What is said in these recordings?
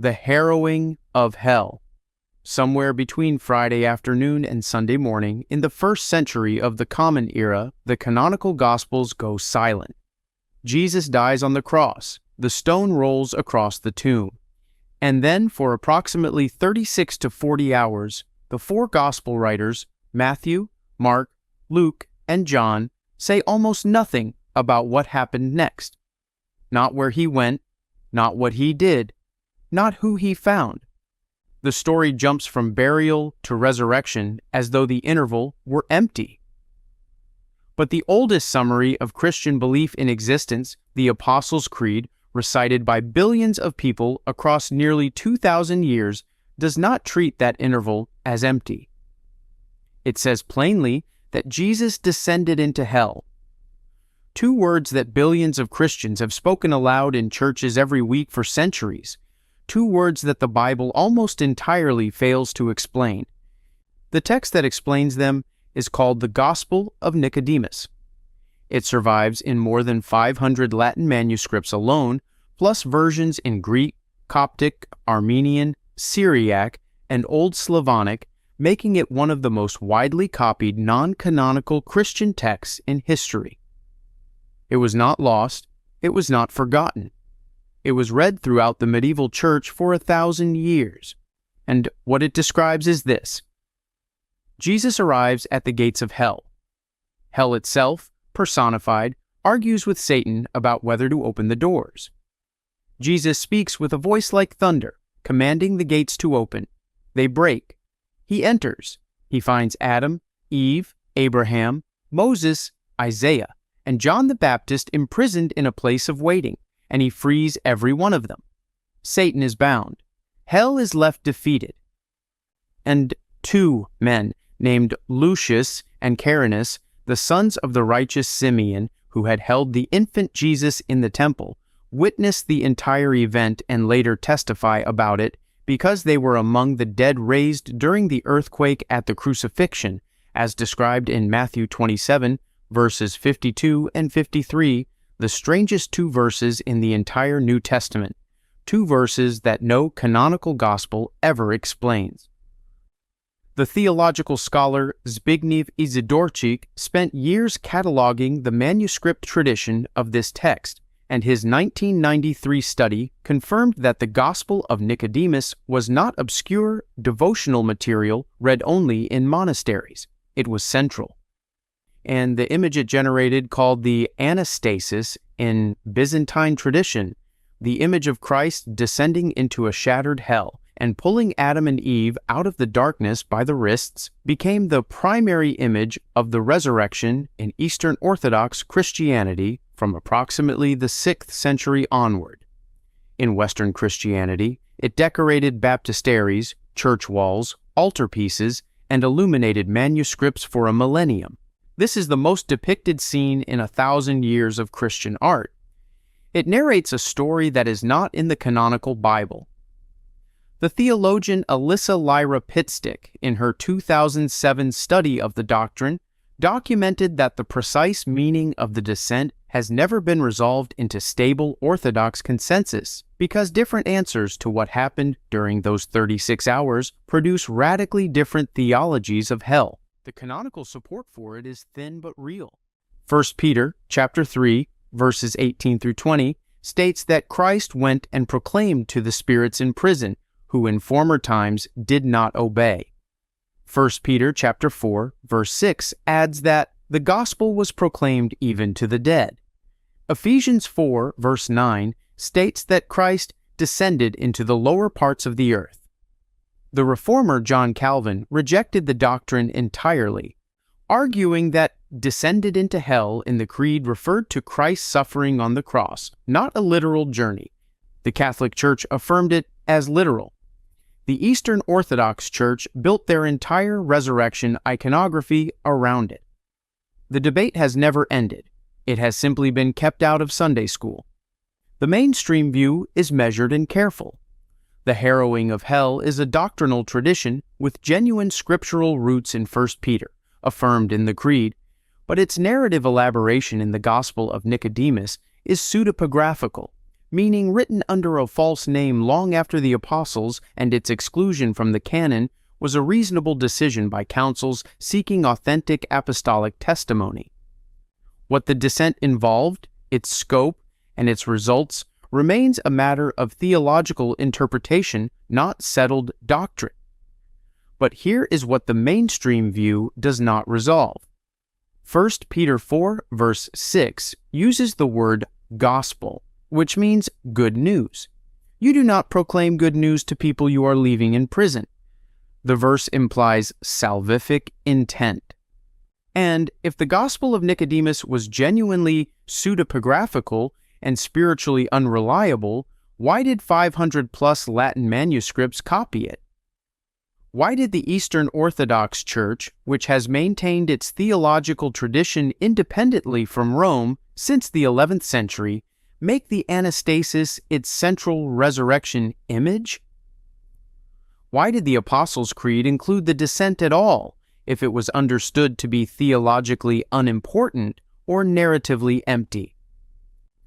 The harrowing of hell. Somewhere between Friday afternoon and Sunday morning in the 1st century of the Common Era, the canonical Gospels go silent. Jesus dies on the cross. The stone rolls across the tomb. And then, for approximately 36 to 40 hours, the 4 Gospel writers, Matthew, Mark, Luke, and John, say almost nothing about what happened next. Not where he went, not what he did, not who he found. The story jumps from burial to resurrection as though the interval were empty. But the oldest summary of Christian belief in existence, the Apostles' Creed, recited by billions of people across nearly 2,000 years, does not treat that interval as empty. It says plainly that Jesus descended into hell. 2 words that billions of Christians have spoken aloud in churches every week for centuries. 2 words that the Bible almost entirely fails to explain. The text that explains them is called the Gospel of Nicodemus. It survives in more than 500 Latin manuscripts alone, plus versions in Greek, Coptic, Armenian, Syriac, and Old Slavonic, making it one of the most widely copied non-canonical Christian texts in history. It was not lost, it was not forgotten. It was read throughout the medieval church for 1,000 years, and what it describes is this. Jesus arrives at the gates of hell. Hell itself, personified, argues with Satan about whether to open the doors. Jesus speaks with a voice like thunder, commanding the gates to open. They break. He enters. He finds Adam, Eve, Abraham, Moses, Isaiah, and John the Baptist imprisoned in a place of waiting, and he frees every one of them. Satan is bound. Hell is left defeated. And 2 men, named Lucius and Carinus, the sons of the righteous Simeon, who had held the infant Jesus in the temple, witness the entire event and later testify about it because they were among the dead raised during the earthquake at the crucifixion, as described in Matthew 27, verses 52 and 53, the strangest 2 verses in the entire New Testament, 2 verses that no canonical gospel ever explains. The theological scholar Zbigniew Izydorczyk spent years cataloging the manuscript tradition of this text, and his 1993 study confirmed that the Gospel of Nicodemus was not obscure devotional material read only in monasteries. It was central. And the image it generated, called the anastasis in Byzantine tradition, the image of Christ descending into a shattered hell and pulling Adam and Eve out of the darkness by the wrists, became the primary image of the resurrection in Eastern Orthodox Christianity from approximately the 6th century onward. In Western Christianity, it decorated baptisteries, church walls, altarpieces, and illuminated manuscripts for a millennium. This is the most depicted scene in 1,000 years of Christian art. It narrates a story that is not in the canonical Bible. The theologian Alyssa Lyra Pitstick, in her 2007 study of the doctrine, documented that the precise meaning of the descent has never been resolved into stable Orthodox consensus because different answers to what happened during those 36 hours produce radically different theologies of hell. The canonical support for it is thin but real. 1 Peter chapter 3, verses 18 through 20, states that Christ went and proclaimed to the spirits in prison, who in former times did not obey. 1 Peter chapter 4, verse 6 adds that the gospel was proclaimed even to the dead. Ephesians 4, verse 9 states that Christ descended into the lower parts of the earth. The reformer John Calvin rejected the doctrine entirely, arguing that descended into hell in the creed referred to Christ's suffering on the cross, not a literal journey. The Catholic Church affirmed it as literal. The Eastern Orthodox Church built their entire resurrection iconography around it. The debate has never ended. It has simply been kept out of Sunday school. The mainstream view is measured and careful. The harrowing of hell is a doctrinal tradition with genuine scriptural roots in 1 Peter, affirmed in the Creed, but its narrative elaboration in the Gospel of Nicodemus is pseudepigraphical, meaning written under a false name long after the apostles, and its exclusion from the canon was a reasonable decision by councils seeking authentic apostolic testimony. What the dissent involved, its scope, and its results remains a matter of theological interpretation, not settled doctrine. But here is what the mainstream view does not resolve. 1 Peter 4, verse 6 uses the word gospel, which means good news. You do not proclaim good news to people you are leaving in prison. The verse implies salvific intent. And if the Gospel of Nicodemus was genuinely pseudepigraphical and spiritually unreliable, why did 500-plus Latin manuscripts copy it? Why did the Eastern Orthodox Church, which has maintained its theological tradition independently from Rome since the 11th century, make the anastasis its central resurrection image? Why did the Apostles' Creed include the descent at all, if it was understood to be theologically unimportant or narratively empty?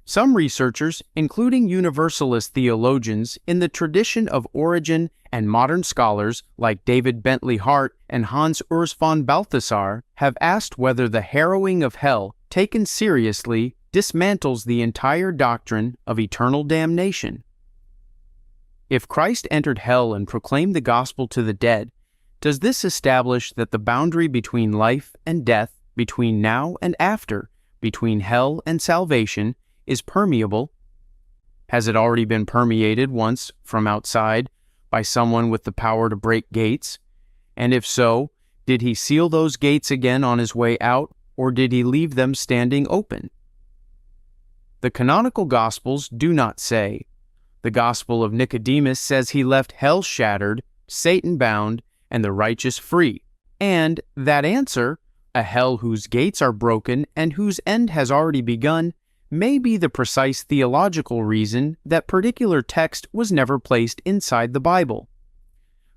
Some researchers, including Universalist theologians in the tradition of Origen and modern scholars like David Bentley Hart and Hans Urs von Balthasar, have asked whether the harrowing of hell, taken seriously, dismantles the entire doctrine of eternal damnation. If Christ entered hell and proclaimed the gospel to the dead, does this establish that the boundary between life and death, between now and after, between hell and salvation, is permeable? Has it already been permeated once from outside by someone with the power to break gates? And if so, did he seal those gates again on his way out, or did he leave them standing open? The canonical Gospels do not say. The Gospel of Nicodemus says he left hell shattered, Satan bound, and the righteous free. And that answer, a hell whose gates are broken and whose end has already begun, may be the precise theological reason that particular text was never placed inside the Bible.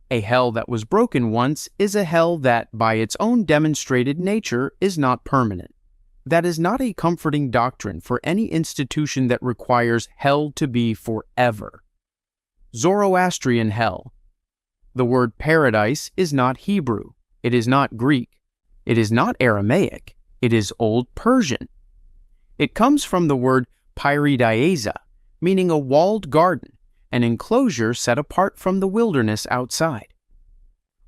A hell that was broken once is a hell that, by its own demonstrated nature, is not permanent. That is not a comforting doctrine for any institution that requires hell to be forever. Zoroastrian hell. The word paradise is not Hebrew. It is not Greek. It is not Aramaic. It is Old Persian. It comes from the word paireidaisa, meaning a walled garden, an enclosure set apart from the wilderness outside.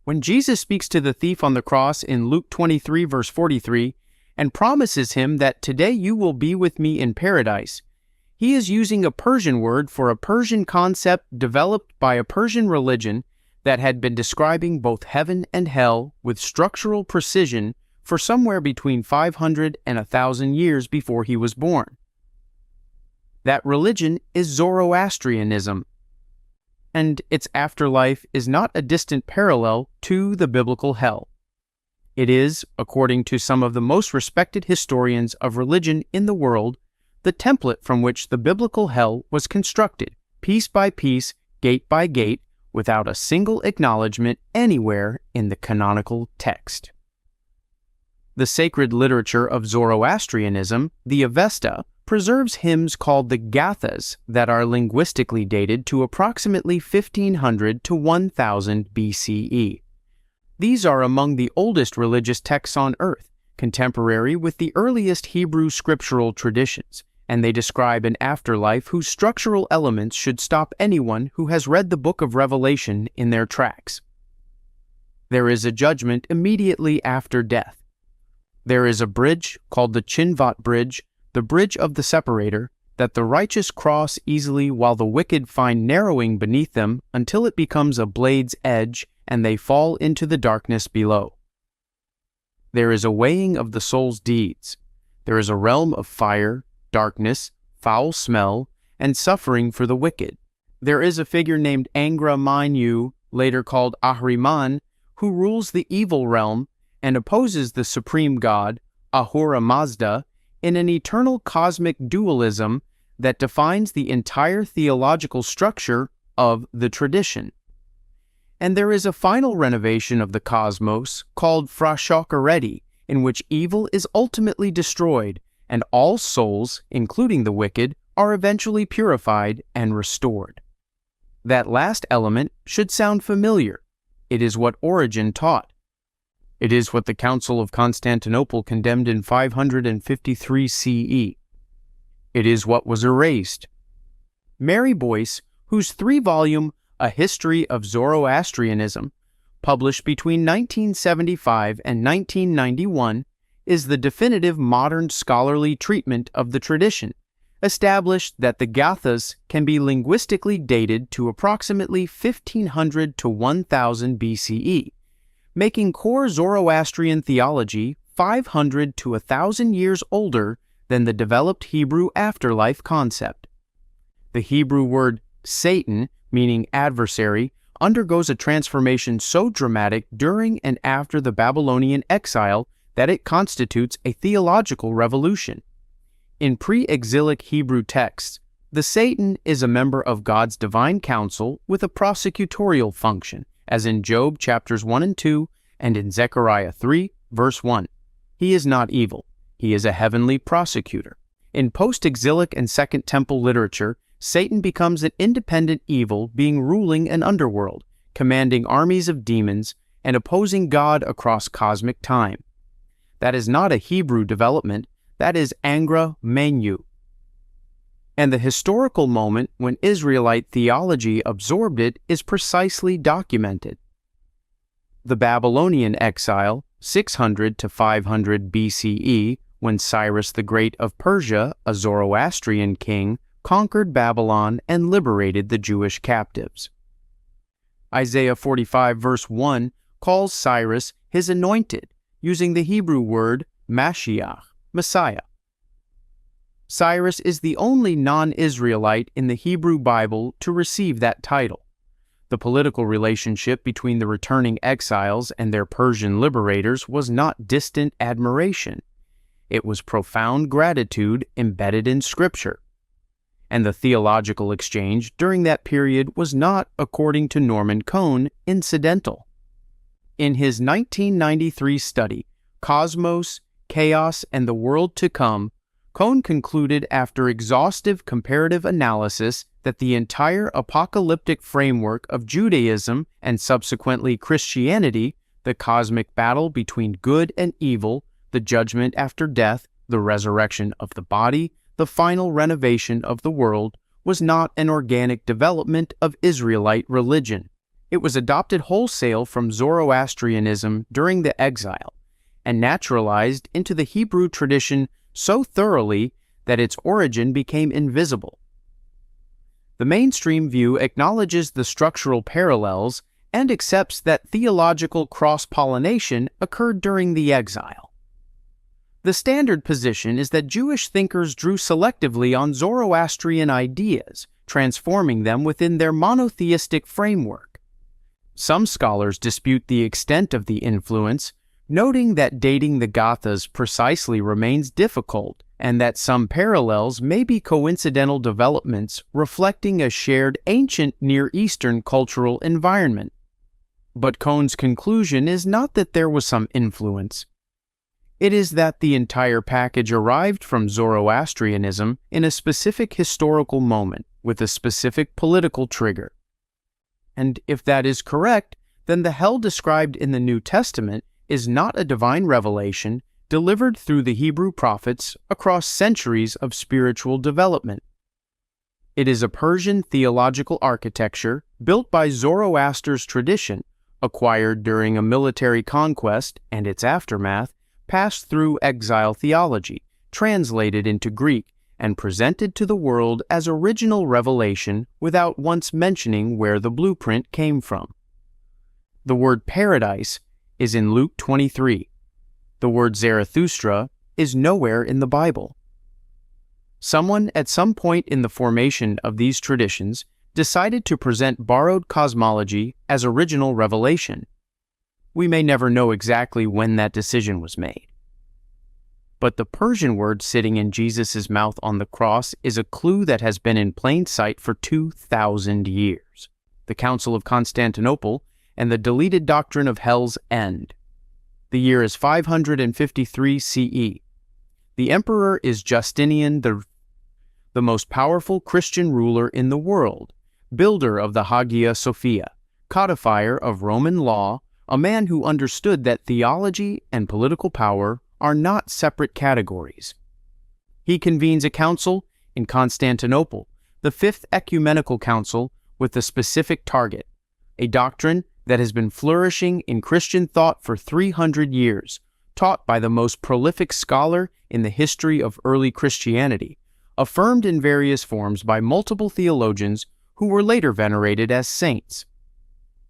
When Jesus speaks to the thief on the cross in Luke 23, verse 43, and promises him that today you will be with me in paradise, he is using a Persian word for a Persian concept developed by a Persian religion that had been describing both heaven and hell with structural precision for somewhere between 500 and 1,000 years before he was born. That religion is Zoroastrianism, and its afterlife is not a distant parallel to the biblical hell. It is, according to some of the most respected historians of religion in the world, the template from which the biblical hell was constructed, piece by piece, gate by gate, without a single acknowledgement anywhere in the canonical text. The sacred literature of Zoroastrianism, the Avesta, preserves hymns called the Gathas that are linguistically dated to approximately 1500 to 1000 BCE. These are among the oldest religious texts on earth, contemporary with the earliest Hebrew scriptural traditions, and they describe an afterlife whose structural elements should stop anyone who has read the Book of Revelation in their tracks. There is a judgment immediately after death. There is a bridge called the Chinvat Bridge, the bridge of the separator, that the righteous cross easily while the wicked find narrowing beneath them until it becomes a blade's edge and they fall into the darkness below. There is a weighing of the soul's deeds. There is a realm of fire, darkness, foul smell, and suffering for the wicked. There is a figure named Angra Mainyu, later called Ahriman, who rules the evil realm and opposes the supreme god, Ahura Mazda, in an eternal cosmic dualism that defines the entire theological structure of the tradition. And there is a final renovation of the cosmos called Frashokaredi, in which evil is ultimately destroyed, and all souls, including the wicked, are eventually purified and restored. That last element should sound familiar. It is what Origen taught. It is what the Council of Constantinople condemned in 553 CE. It is what was erased. Mary Boyce, whose 3-volume A History of Zoroastrianism, published between 1975 and 1991, is the definitive modern scholarly treatment of the tradition, established that the Gathas can be linguistically dated to approximately 1500 to 1000 BCE, making core Zoroastrian theology 500 to 1000 years older than the developed Hebrew afterlife concept. The Hebrew word Satan, meaning adversary, undergoes a transformation so dramatic during and after the Babylonian exile that it constitutes a theological revolution. In pre-exilic Hebrew texts, the Satan is a member of God's divine council with a prosecutorial function, as in Job chapters 1 and 2 and in Zechariah 3, verse 1. He is not evil. He is a heavenly prosecutor. In post-exilic and Second Temple literature, Satan becomes an independent evil being ruling an underworld, commanding armies of demons, and opposing God across cosmic time. That is not a Hebrew development. That is Angra Mainyu. And the historical moment when Israelite theology absorbed it is precisely documented. The Babylonian exile, 600 to 500 BCE, when Cyrus the Great of Persia, a Zoroastrian king, conquered Babylon and liberated the Jewish captives. Isaiah 45 verse 1 calls Cyrus his anointed, using the Hebrew word Mashiach, Messiah. Cyrus is the only non-Israelite in the Hebrew Bible to receive that title. The political relationship between the returning exiles and their Persian liberators was not distant admiration. It was profound gratitude embedded in Scripture. And the theological exchange during that period was not, according to Norman Cohn, incidental. In his 1993 study, Cosmos, Chaos, and the World to Come, Cohn concluded after exhaustive comparative analysis that the entire apocalyptic framework of Judaism and subsequently Christianity, the cosmic battle between good and evil, the judgment after death, the resurrection of the body, the final renovation of the world, was not an organic development of Israelite religion. It was adopted wholesale from Zoroastrianism during the exile, and naturalized into the Hebrew tradition so thoroughly that its origin became invisible. The mainstream view acknowledges the structural parallels and accepts that theological cross-pollination occurred during the exile. The standard position is that Jewish thinkers drew selectively on Zoroastrian ideas, transforming them within their monotheistic framework. Some scholars dispute the extent of the influence, noting that dating the Gathas precisely remains difficult and that some parallels may be coincidental developments reflecting a shared ancient Near Eastern cultural environment. But Cohn's conclusion is not that there was some influence. It is that the entire package arrived from Zoroastrianism in a specific historical moment with a specific political trigger. And if that is correct, then the hell described in the New Testament is not a divine revelation delivered through the Hebrew prophets across centuries of spiritual development. It is a Persian theological architecture built by Zoroaster's tradition, acquired during a military conquest and its aftermath, passed through exile theology, translated into Greek, and presented to the world as original revelation without once mentioning where the blueprint came from. The word paradise is in Luke 23. The word Zarathustra is nowhere in the Bible. Someone at some point in the formation of these traditions decided to present borrowed cosmology as original revelation. We may never know exactly when that decision was made. But the Persian word sitting in Jesus' mouth on the cross is a clue that has been in plain sight for 2,000 years. The Council of Constantinople and the deleted doctrine of hell's end. The year is 553 CE. The emperor is Justinian the most powerful Christian ruler in the world, builder of the Hagia Sophia, codifier of Roman law, a man who understood that theology and political power are not separate categories. He convenes a council in Constantinople, the Fifth Ecumenical Council, with a specific target, a doctrine that has been flourishing in Christian thought for 300 years, taught by the most prolific scholar in the history of early Christianity, affirmed in various forms by multiple theologians who were later venerated as saints.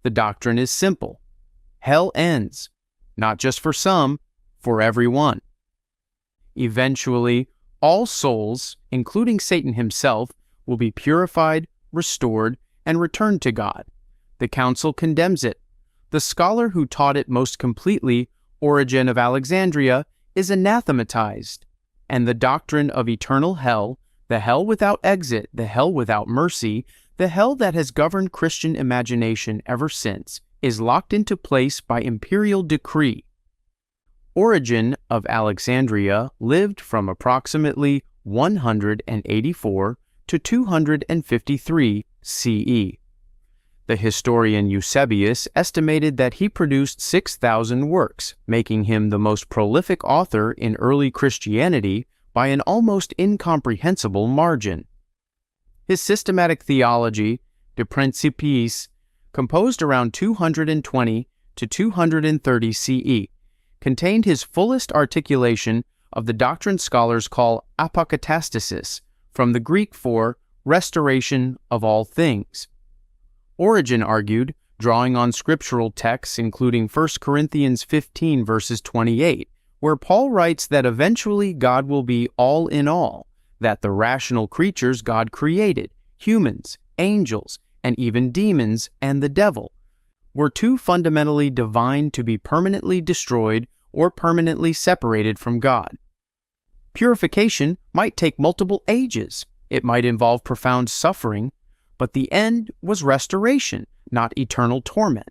The doctrine is simple. Hell ends, not just for some, for everyone. Eventually, all souls, including Satan himself, will be purified, restored, and returned to God. The council condemns it. The scholar who taught it most completely, Origen of Alexandria, is anathematized, and the doctrine of eternal hell, the hell without exit, the hell without mercy, the hell that has governed Christian imagination ever since, is locked into place by imperial decree. Origen of Alexandria lived from approximately 184 to 253 CE. The historian Eusebius estimated that he produced 6,000 works, making him the most prolific author in early Christianity by an almost incomprehensible margin. His systematic theology, De Principiis, composed around 220 to 230 CE, contained his fullest articulation of the doctrine scholars call apokatastasis, from the Greek for restoration of all things. Origen argued, drawing on scriptural texts including 1 Corinthians 15 verses 28, where Paul writes that eventually God will be all in all, that the rational creatures God created, humans, angels, and even demons and the devil, were too fundamentally divine to be permanently destroyed or permanently separated from God. Purification might take multiple ages. It might involve profound suffering, but the end was restoration, not eternal torment.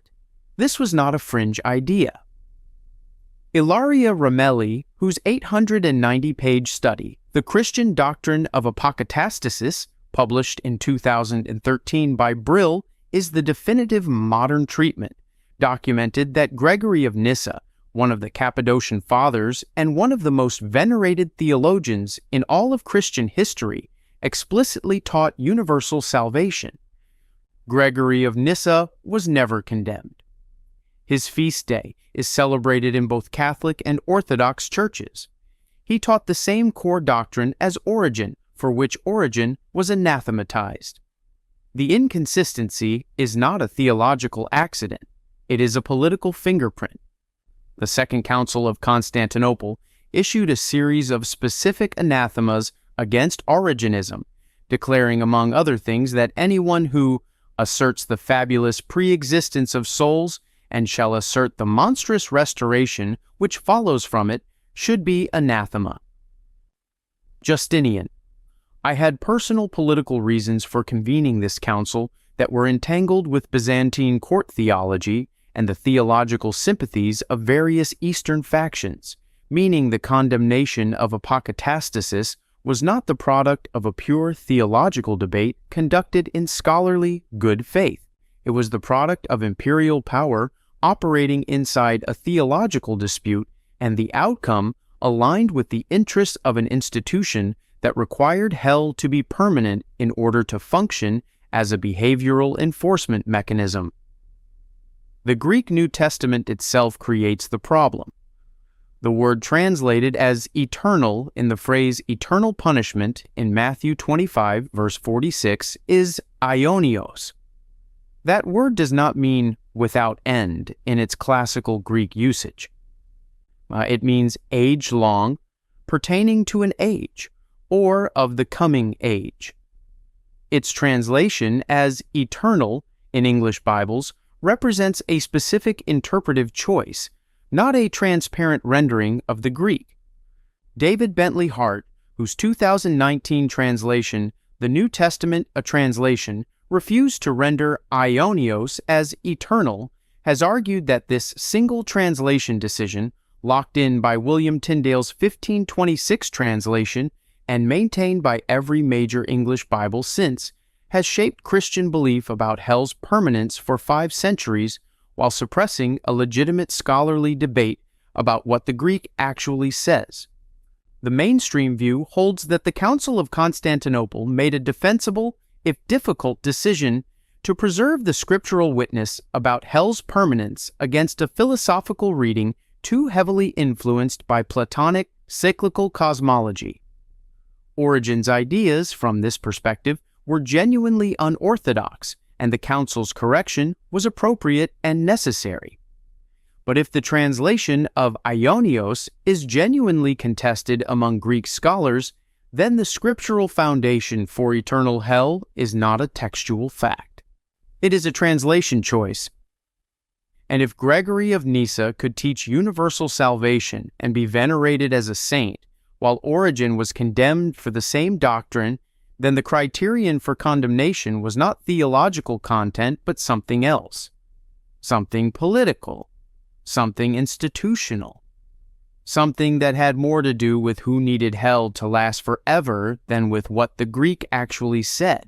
This was not a fringe idea. Ilaria Ramelli, whose 890-page study, The Christian Doctrine of Apokatastasis, published in 2013 by Brill, is the definitive modern treatment, documented that Gregory of Nyssa, one of the Cappadocian Fathers and one of the most venerated theologians in all of Christian history, explicitly taught universal salvation. Gregory of Nyssa was never condemned. His feast day is celebrated in both Catholic and Orthodox churches. He taught the same core doctrine as Origen, for which Origen was anathematized. The inconsistency is not a theological accident. It is a political fingerprint. The Second Council of Constantinople issued a series of specific anathemas against Origenism, declaring among other things that anyone who asserts the fabulous pre-existence of souls and shall assert the monstrous restoration which follows from it should be anathema. Justinian. I had personal political reasons for convening this council that were entangled with Byzantine court theology and the theological sympathies of various Eastern factions, meaning the condemnation of apokatastasis was not the product of a pure theological debate conducted in scholarly good faith. It was the product of imperial power operating inside a theological dispute, and the outcome aligned with the interests of an institution that required hell to be permanent in order to function as a behavioral enforcement mechanism. The Greek New Testament itself creates the problem. The word translated as eternal in the phrase eternal punishment in Matthew 25, verse 46, is aionios. That word does not mean without end in its classical Greek usage. It means age-long, pertaining to an age, or of the coming age. Its translation as eternal in English Bibles represents a specific interpretive choice, not a transparent rendering of the Greek. David Bentley Hart, whose 2019 translation, The New Testament, a Translation, refused to render aionios as eternal, has argued that this single translation decision, locked in by William Tyndale's 1526 translation and maintained by every major English Bible since, has shaped Christian belief about hell's permanence for 5 centuries while suppressing a legitimate scholarly debate about what the Greek actually says. The mainstream view holds that the Council of Constantinople made a defensible, if difficult, decision to preserve the scriptural witness about hell's permanence against a philosophical reading too heavily influenced by Platonic cyclical cosmology. Origen's ideas, from this perspective, were genuinely unorthodox, and the Council's correction was appropriate and necessary. But if the translation of Aionios is genuinely contested among Greek scholars, then the scriptural foundation for eternal hell is not a textual fact. It is a translation choice. And if Gregory of Nyssa could teach universal salvation and be venerated as a saint, while Origen was condemned for the same doctrine, then the criterion for condemnation was not theological content but something else. Something political. Something institutional. Something that had more to do with who needed hell to last forever than with what the Greek actually said.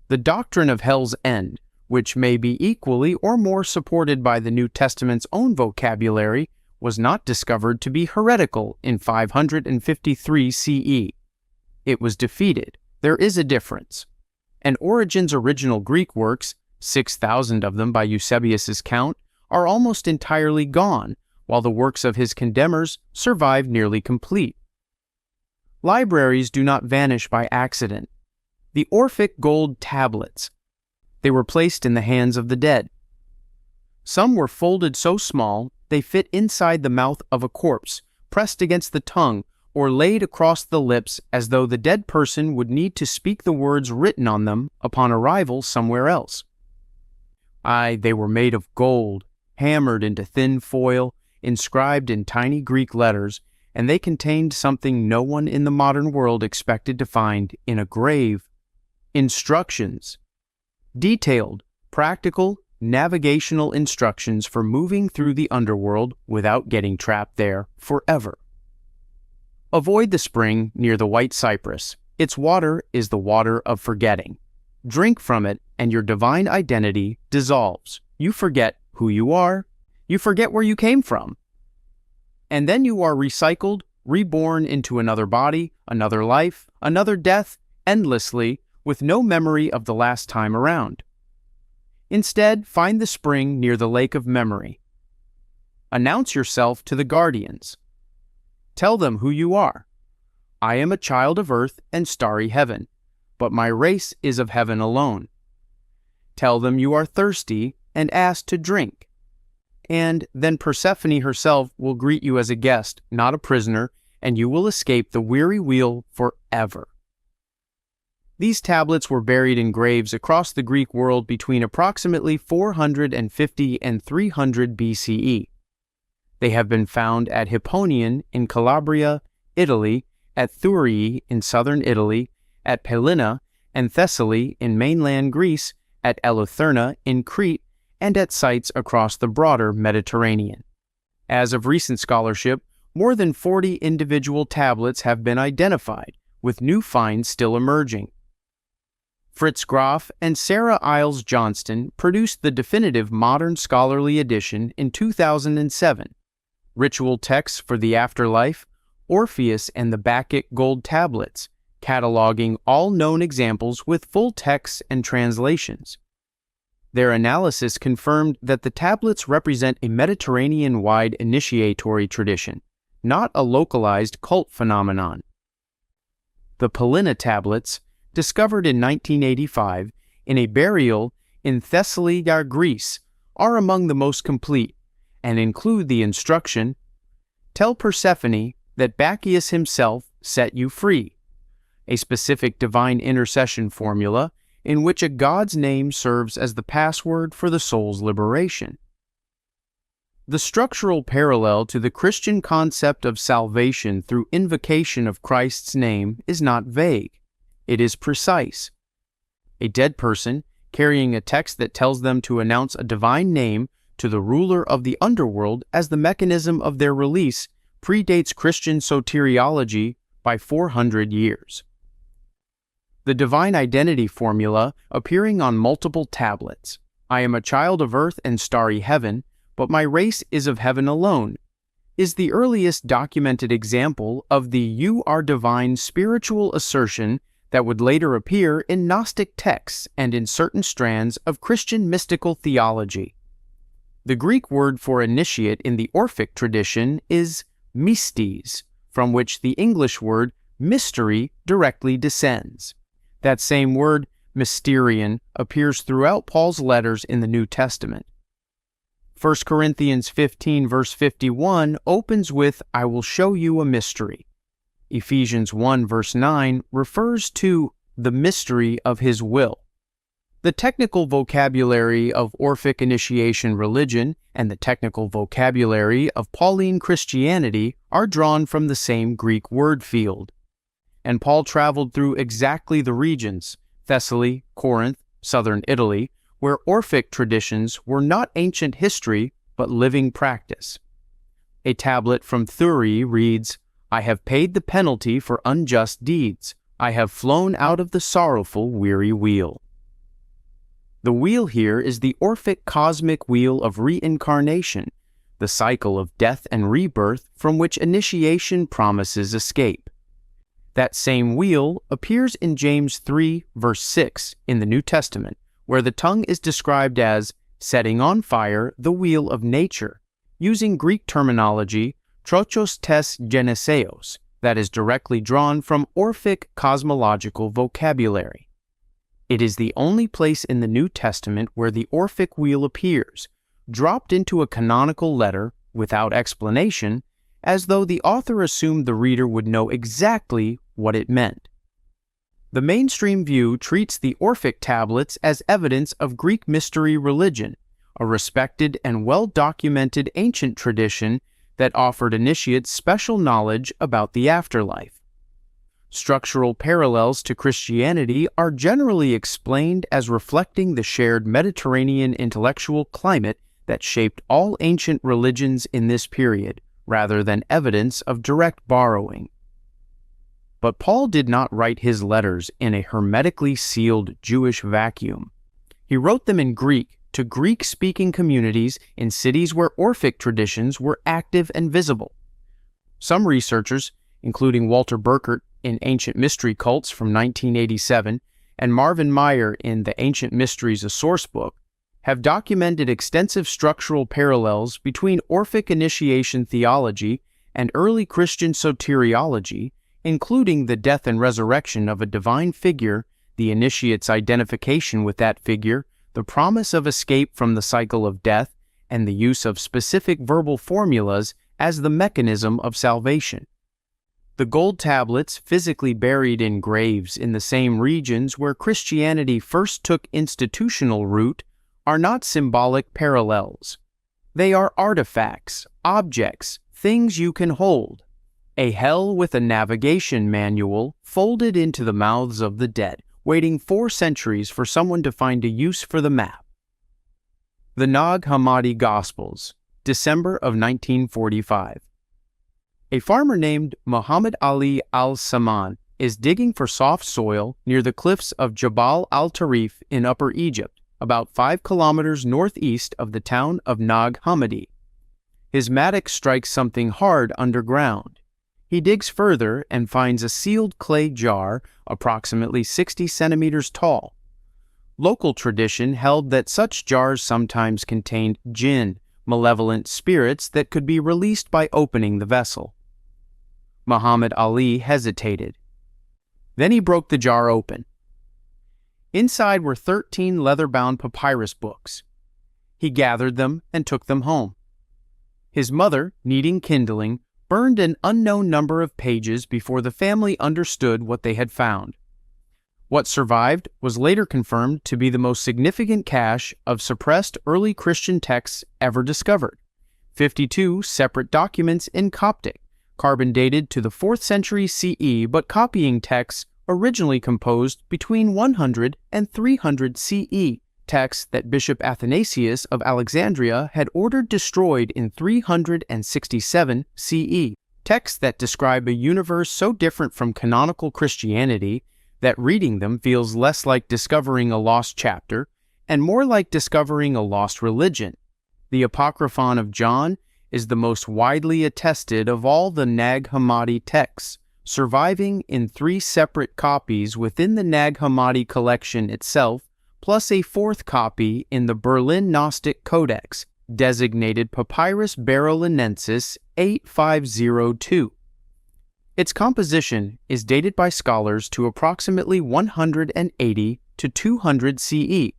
The doctrine of hell's end, which may be equally or more supported by the New Testament's own vocabulary, was not discovered to be heretical in 553 CE. It was defeated. There is a difference. And Origen's original Greek works, 6,000 of them by Eusebius's count, are almost entirely gone, while the works of his condemners survive nearly complete. Libraries do not vanish by accident. The Orphic gold tablets. They were placed in the hands of the dead. Some were folded so small they fit inside the mouth of a corpse, pressed against the tongue, or laid across the lips as though the dead person would need to speak the words written on them upon arrival somewhere else. Aye, they were made of gold, hammered into thin foil, inscribed in tiny Greek letters, and they contained something no one in the modern world expected to find in a grave. Instructions. Detailed, practical, navigational instructions for moving through the underworld without getting trapped there forever. Avoid the spring near the white cypress. Its water is the water of forgetting. Drink from it, and your divine identity dissolves. You forget who you are. You forget where you came from. And then you are recycled, reborn into another body, another life, another death, endlessly, with no memory of the last time around. Instead, find the spring near the lake of memory. Announce yourself to the guardians. Tell them who you are. I am a child of earth and starry heaven, but my race is of heaven alone. Tell them you are thirsty and ask to drink. And then Persephone herself will greet you as a guest, not a prisoner, and you will escape the weary wheel forever. These tablets were buried in graves across the Greek world between approximately 450 and 300 BCE. They have been found at Hipponion in Calabria, Italy, at Thurii in southern Italy, at Pellina and Thessaly in mainland Greece, at Eleuthera in Crete, and at sites across the broader Mediterranean. As of recent scholarship, more than 40 individual tablets have been identified, with new finds still emerging. Fritz Graf and Sarah Iles Johnston produced the definitive modern scholarly edition in 2007. Ritual texts for the afterlife, Orpheus and the Bacchic gold tablets, cataloging all known examples with full texts and translations. Their analysis confirmed that the tablets represent a Mediterranean-wide initiatory tradition, not a localized cult phenomenon. The Pellina tablets, discovered in 1985 in a burial in Thessaly, Greece, are among the most complete and include the instruction, "Tell Persephone that Bacchus himself set you free," a specific divine intercession formula in which a god's name serves as the password for the soul's liberation. The structural parallel to the Christian concept of salvation through invocation of Christ's name is not vague. It is precise. A dead person, carrying a text that tells them to announce a divine name to the ruler of the underworld as the mechanism of their release, predates Christian soteriology by 400 years. The divine identity formula appearing on multiple tablets. I am a child of earth and starry heaven, but my race is of heaven alone, is the earliest documented example of the you are divine spiritual assertion that would later appear in Gnostic texts and in certain strands of Christian mystical theology. The Greek word for initiate in the Orphic tradition is mystes, from which the English word mystery directly descends. That same word, mysterion, appears throughout Paul's letters in the New Testament. 1 Corinthians 15 verse 51 opens with, I will show you a mystery. Ephesians 1 verse 9 refers to the mystery of his will. The technical vocabulary of Orphic initiation religion and the technical vocabulary of Pauline Christianity are drawn from the same Greek word field. And Paul traveled through exactly the regions, Thessaly, Corinth, southern Italy, where Orphic traditions were not ancient history, but living practice. A tablet from Thurii reads, I have paid the penalty for unjust deeds. I have flown out of the sorrowful, weary wheel. The wheel here is the Orphic cosmic wheel of reincarnation, the cycle of death and rebirth from which initiation promises escape. That same wheel appears in James 3, verse 6 in the New Testament, where the tongue is described as setting on fire the wheel of nature, using Greek terminology trochos tes geneseos, that is directly drawn from Orphic cosmological vocabulary. It is the only place in the New Testament where the Orphic wheel appears, dropped into a canonical letter without explanation, as though the author assumed the reader would know exactly what it meant. The mainstream view treats the Orphic tablets as evidence of Greek mystery religion, a respected and well-documented ancient tradition that offered initiates special knowledge about the afterlife. Structural parallels to Christianity are generally explained as reflecting the shared Mediterranean intellectual climate that shaped all ancient religions in this period, rather than evidence of direct borrowing. But Paul did not write his letters in a hermetically sealed Jewish vacuum. He wrote them in Greek to Greek-speaking communities in cities where Orphic traditions were active and visible. Some researchers, including Walter Burkert in Ancient Mystery Cults from 1987 and Marvin Meyer in The Ancient Mysteries, a Source Book, have documented extensive structural parallels between Orphic initiation theology and early Christian soteriology, including the death and resurrection of a divine figure, the initiate's identification with that figure, the promise of escape from the cycle of death, and the use of specific verbal formulas as the mechanism of salvation. The gold tablets physically buried in graves in the same regions where Christianity first took institutional root are not symbolic parallels. They are artifacts, objects, things you can hold. A hell with a navigation manual folded into the mouths of the dead, waiting 4 centuries for someone to find a use for the map. The Nag Hammadi Gospels, December of 1945. A farmer named Muhammad Ali al-Saman is digging for soft soil near the cliffs of Jabal al-Tarif in Upper Egypt, about 5 kilometers northeast of the town of Nag Hammadi. His mattock strikes something hard underground. He digs further and finds a sealed clay jar approximately 60 centimeters tall. Local tradition held that such jars sometimes contained jinn, malevolent spirits that could be released by opening the vessel. Muhammad Ali hesitated. Then he broke the jar open. Inside were 13 leather-bound papyrus books. He gathered them and took them home. His mother, needing kindling, burned an unknown number of pages before the family understood what they had found. What survived was later confirmed to be the most significant cache of suppressed early Christian texts ever discovered: 52 separate documents in Coptic, carbon dated to the 4th century CE, but copying texts originally composed between 100 and 300 CE, texts that Bishop Athanasius of Alexandria had ordered destroyed in 367 CE. texts that describe a universe so different from canonical Christianity that reading them feels less like discovering a lost chapter and more like discovering a lost religion. The Apocryphon of John is the most widely attested of all the Nag Hammadi texts, surviving in 3 separate copies within the Nag Hammadi collection itself, plus a 4th copy in the Berlin Gnostic Codex, designated Papyrus Berlinensis 8502. Its composition is dated by scholars to approximately 180 to 200 CE,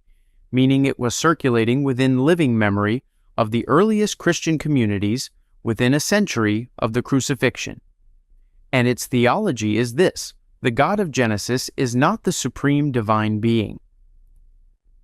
meaning it was circulating within living memory of the earliest Christian communities within a century of the crucifixion. And its theology is this: the God of Genesis is not the supreme divine being.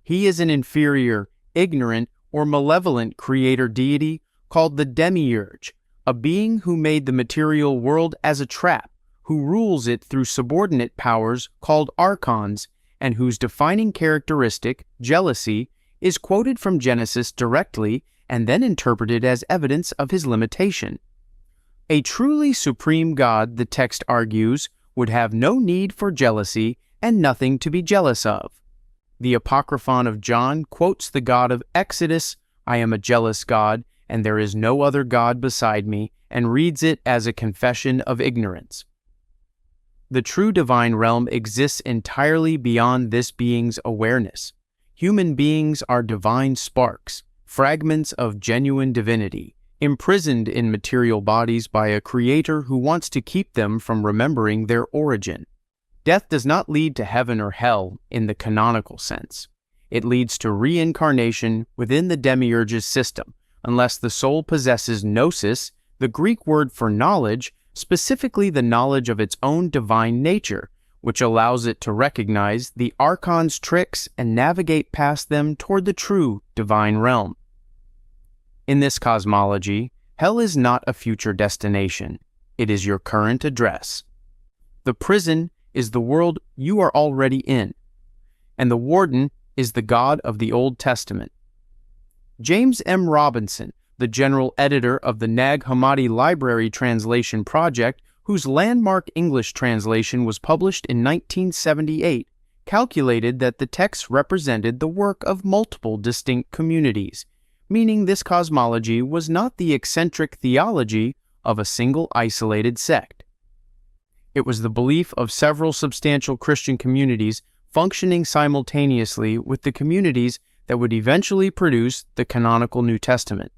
He is an inferior, ignorant, or malevolent creator deity called the Demiurge, a being who made the material world as a trap, who rules it through subordinate powers called archons, and whose defining characteristic, jealousy, is quoted from Genesis directly and then interpreted as evidence of his limitation. A truly supreme God, the text argues, would have no need for jealousy and nothing to be jealous of. The Apocryphon of John quotes the God of Exodus, "I am a jealous God, and there is no other God beside me," and reads it as a confession of ignorance. The true divine realm exists entirely beyond this being's awareness. Human beings are divine sparks, fragments of genuine divinity, imprisoned in material bodies by a creator who wants to keep them from remembering their origin. Death does not lead to heaven or hell in the canonical sense. It leads to reincarnation within the Demiurge's system, unless the soul possesses gnosis, the Greek word for knowledge, specifically the knowledge of its own divine nature, which allows it to recognize the archon's tricks and navigate past them toward the true divine realm. In this cosmology, hell is not a future destination. It is your current address. The prison is the world you are already in, and the warden is the God of the Old Testament. James M. Robinson, the general editor of the Nag Hammadi Library Translation Project, whose landmark English translation was published in 1978, calculated that the text represented the work of multiple distinct communities, meaning this cosmology was not the eccentric theology of a single isolated sect. It was the belief of several substantial Christian communities functioning simultaneously with the communities that would eventually produce the canonical New Testament.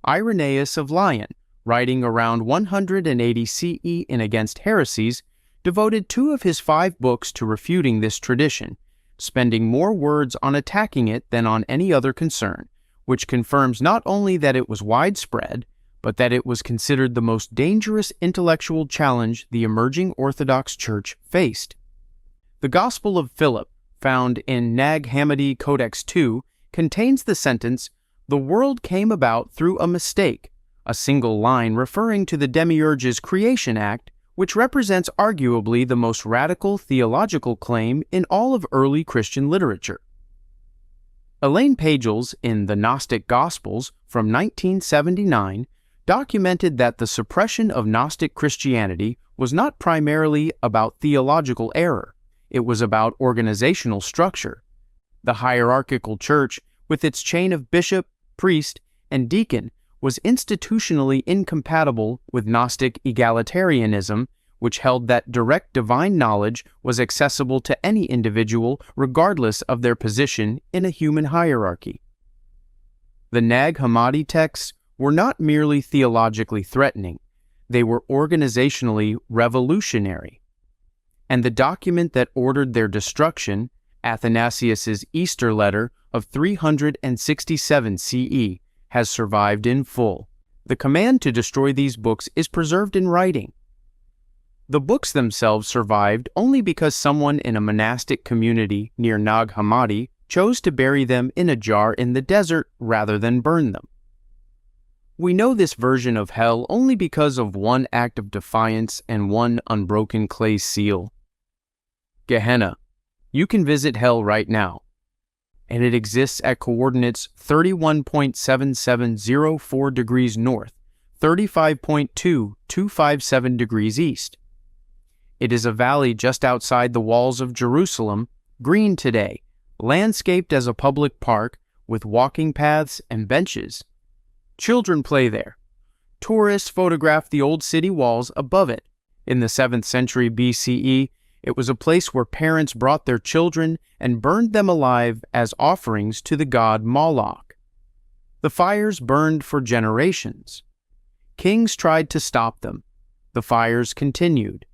Irenaeus of Lyon, writing around 180 CE in Against Heresies, devoted 2 of his 5 books to refuting this tradition, spending more words on attacking it than on any other concern, which confirms not only that it was widespread, but that it was considered the most dangerous intellectual challenge the emerging Orthodox Church faced. The Gospel of Philip, found in Nag Hammadi Codex II, contains the sentence, "The world came about through a mistake," a single line referring to the Demiurge's creation act, which represents arguably the most radical theological claim in all of early Christian literature. Elaine Pagels, in The Gnostic Gospels from 1979, documented that the suppression of Gnostic Christianity was not primarily about theological error. It was about organizational structure. The hierarchical church, with its chain of bishop, priest, and deacon, was institutionally incompatible with Gnostic egalitarianism, which held that direct divine knowledge was accessible to any individual regardless of their position in a human hierarchy. The Nag Hammadi texts were not merely theologically threatening, they were organizationally revolutionary. And the document that ordered their destruction, Athanasius's Easter letter of 367 CE, has survived in full. The command to destroy these books is preserved in writing. The books themselves survived only because someone in a monastic community near Nag Hammadi chose to bury them in a jar in the desert rather than burn them. We know this version of hell only because of one act of defiance and one unbroken clay seal. Gehenna. You can visit hell right now, and it exists at coordinates 31.7704 degrees north, 35.2257 degrees east. It is a valley just outside the walls of Jerusalem, green today, landscaped as a public park with walking paths and benches. Children play there. Tourists photograph the old city walls above it. In the 7th century BCE, it was a place where parents brought their children and burned them alive as offerings to the god Moloch. The fires burned for generations. Kings tried to stop them. The fires continued.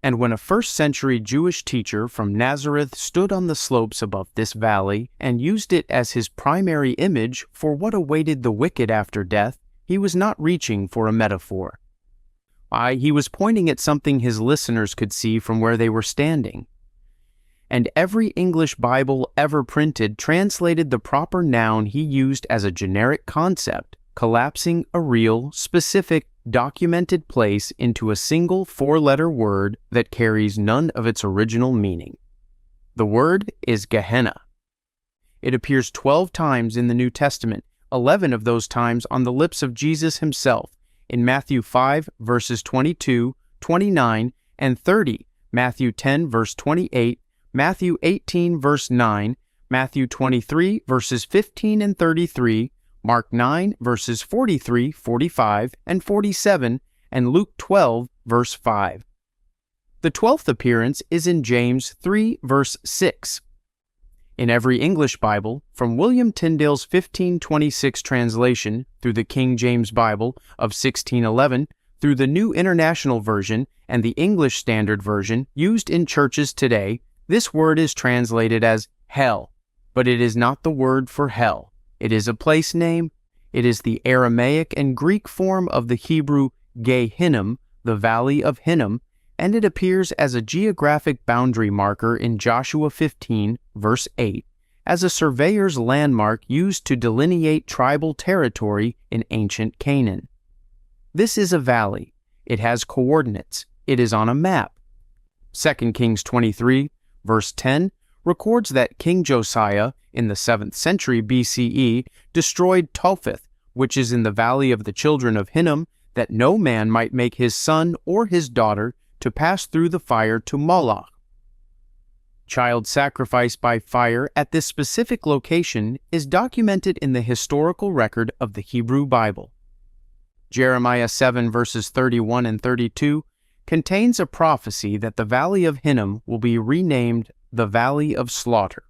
And when a 1st century Jewish teacher from Nazareth stood on the slopes above this valley and used it as his primary image for what awaited the wicked after death, he was not reaching for a metaphor. He was pointing at something his listeners could see from where they were standing. And every English Bible ever printed translated the proper noun he used as a generic concept, collapsing a real, specific, documented place into a single 4-letter word that carries none of its original meaning. The word is Gehenna. It appears 12 times in the New Testament, 11 of those times on the lips of Jesus himself, in Matthew 5, verses 22, 29, and 30, Matthew 10, verse 28, Matthew 18, verse 9, Matthew 23, verses 15 and 33, Mark 9, verses 43, 45, and 47, and Luke 12, verse 5. The 12th appearance is in James 3, verse 6. In every English Bible, from William Tyndale's 1526 translation through the King James Bible of 1611 through the New International Version and the English Standard Version used in churches today, this word is translated as hell, but it is not the word for hell. It is a place name. It is the Aramaic and Greek form of the Hebrew Gehinnom, the Valley of Hinnom, and it appears as a geographic boundary marker in Joshua 15, verse 8, as a surveyor's landmark used to delineate tribal territory in ancient Canaan. This is a valley. It has coordinates. It is on a map. 2 Kings 23, verse 10, records that King Josiah, in the 7th century BCE, destroyed Topheth, which is in the valley of the children of Hinnom, that no man might make his son or his daughter to pass through the fire to Moloch. Child sacrifice by fire at this specific location is documented in the historical record of the Hebrew Bible. Jeremiah 7 verses 31 and 32 contains a prophecy that the Valley of Hinnom will be renamed the Valley of Slaughter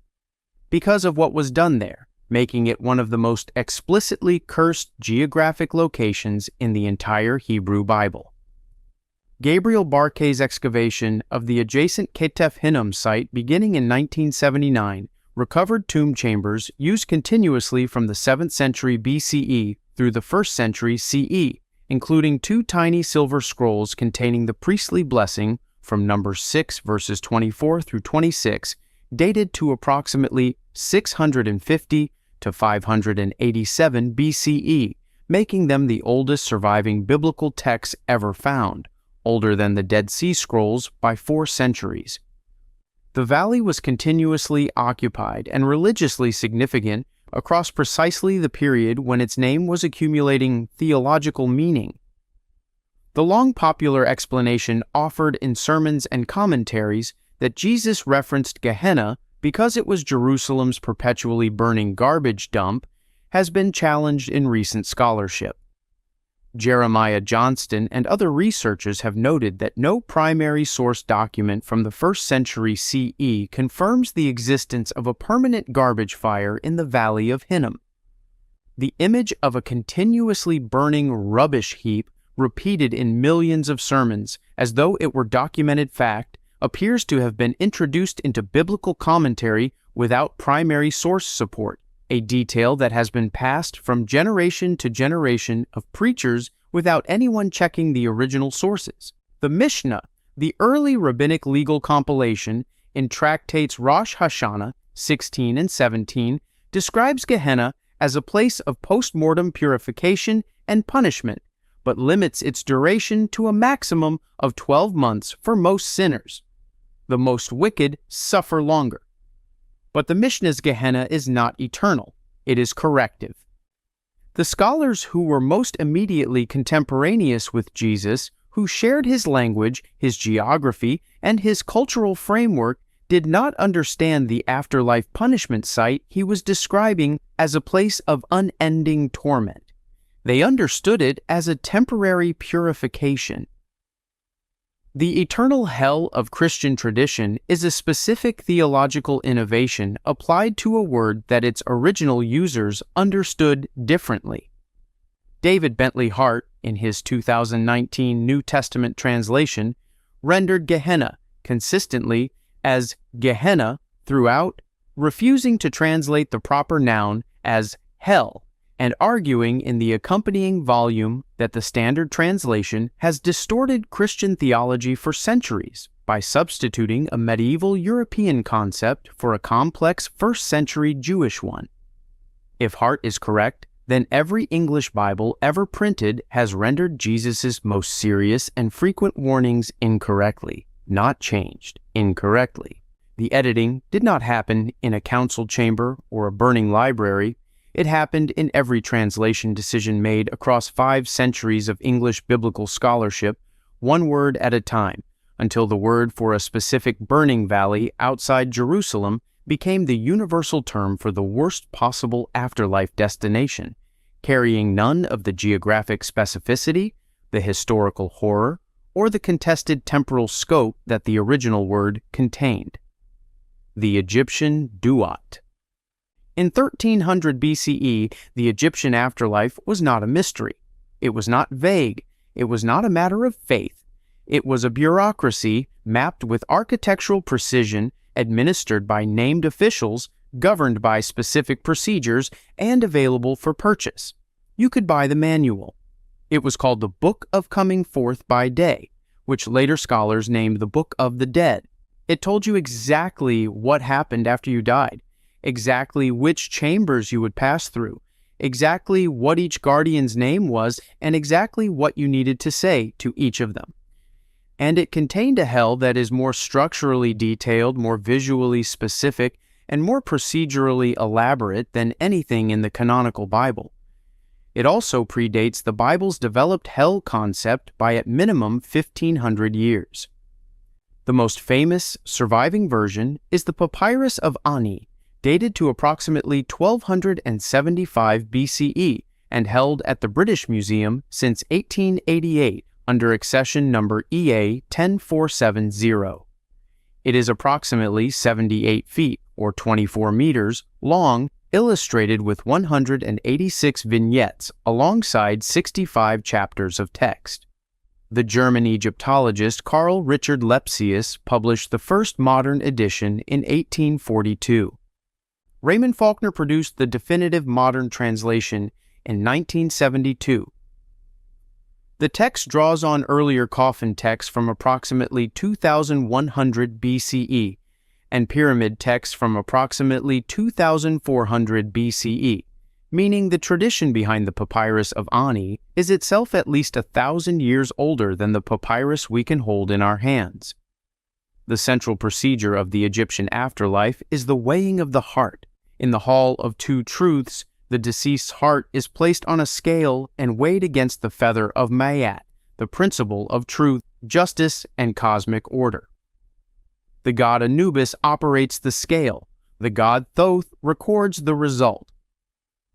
because of what was done there, making it one of the most explicitly cursed geographic locations in the entire Hebrew Bible. Gabriel Barkay's excavation of the adjacent Ketef Hinnom site beginning in 1979 recovered tomb chambers used continuously from the 7th century BCE through the 1st century CE, including 2 tiny silver scrolls containing the priestly blessing from Numbers 6 verses 24 through 26, dated to approximately 650 to 587 BCE, making them the oldest surviving biblical texts ever found, older than the Dead Sea Scrolls by 4 centuries. The valley was continuously occupied and religiously significant across precisely the period when its name was accumulating theological meaning. The long popular explanation offered in sermons and commentaries that Jesus referenced Gehenna because it was Jerusalem's perpetually burning garbage dump has been challenged in recent scholarship. Jeremiah Johnston and other researchers have noted that no primary source document from the 1st century CE confirms the existence of a permanent garbage fire in the Valley of Hinnom. The image of a continuously burning rubbish heap repeated in millions of sermons as though it were documented fact appears to have been introduced into biblical commentary without primary source support, a detail that has been passed from generation to generation of preachers without anyone checking the original sources. The Mishnah, the early rabbinic legal compilation in tractates Rosh Hashanah 16 and 17, describes Gehenna as a place of post-mortem purification and punishment, but limits its duration to a maximum of 12 months for most sinners. The most wicked suffer longer. But the Mishnah's Gehenna is not eternal. It is corrective. The scholars who were most immediately contemporaneous with Jesus, who shared his language, his geography, and his cultural framework, did not understand the afterlife punishment site he was describing as a place of unending torment. They understood it as a temporary purification. The eternal hell of Christian tradition is a specific theological innovation applied to a word that its original users understood differently. David Bentley Hart, in his 2019 New Testament translation, rendered Gehenna consistently as Gehenna throughout, refusing to translate the proper noun as hell, and arguing in the accompanying volume that the standard translation has distorted Christian theology for centuries by substituting a medieval European concept for a complex first-century Jewish one. If Hart is correct, then every English Bible ever printed has rendered Jesus' most serious and frequent warnings incorrectly, not changed incorrectly. The editing did not happen in a council chamber or a burning library. It happened in every translation decision made across 5 centuries of English biblical scholarship, one word at a time, until the word for a specific burning valley outside Jerusalem became the universal term for the worst possible afterlife destination, carrying none of the geographic specificity, the historical horror, or the contested temporal scope that the original word contained. The Egyptian Duat. In 1300 BCE, the Egyptian afterlife was not a mystery. It was not vague. It was not a matter of faith. It was a bureaucracy mapped with architectural precision, administered by named officials, governed by specific procedures, and available for purchase. You could buy the manual. It was called the Book of Coming Forth by Day, which later scholars named the Book of the Dead. It told you exactly what happened after you died, exactly which chambers you would pass through, exactly what each guardian's name was, and exactly what you needed to say to each of them. And it contained a hell that is more structurally detailed, more visually specific, and more procedurally elaborate than anything in the canonical Bible. It also predates the Bible's developed hell concept by at minimum 1,500 years. The most famous surviving version is the Papyrus of Ani, dated to approximately 1275 BCE and held at the British Museum since 1888 under accession number EA 10470. It is approximately 78 feet, or 24 meters, long, illustrated with 186 vignettes alongside 65 chapters of text. The German Egyptologist Carl Richard Lepsius published the first modern edition in 1842. Raymond Faulkner produced the definitive modern translation in 1972. The text draws on earlier coffin texts from approximately 2100 BCE and pyramid texts from approximately 2400 BCE, meaning the tradition behind the Papyrus of Ani is itself at least 1,000 years older than the papyrus we can hold in our hands. The central procedure of the Egyptian afterlife is the weighing of the heart. In the Hall of Two Truths, the deceased's heart is placed on a scale and weighed against the feather of Ma'at, the principle of truth, justice, and cosmic order. The god Anubis operates the scale. The god Thoth records the result.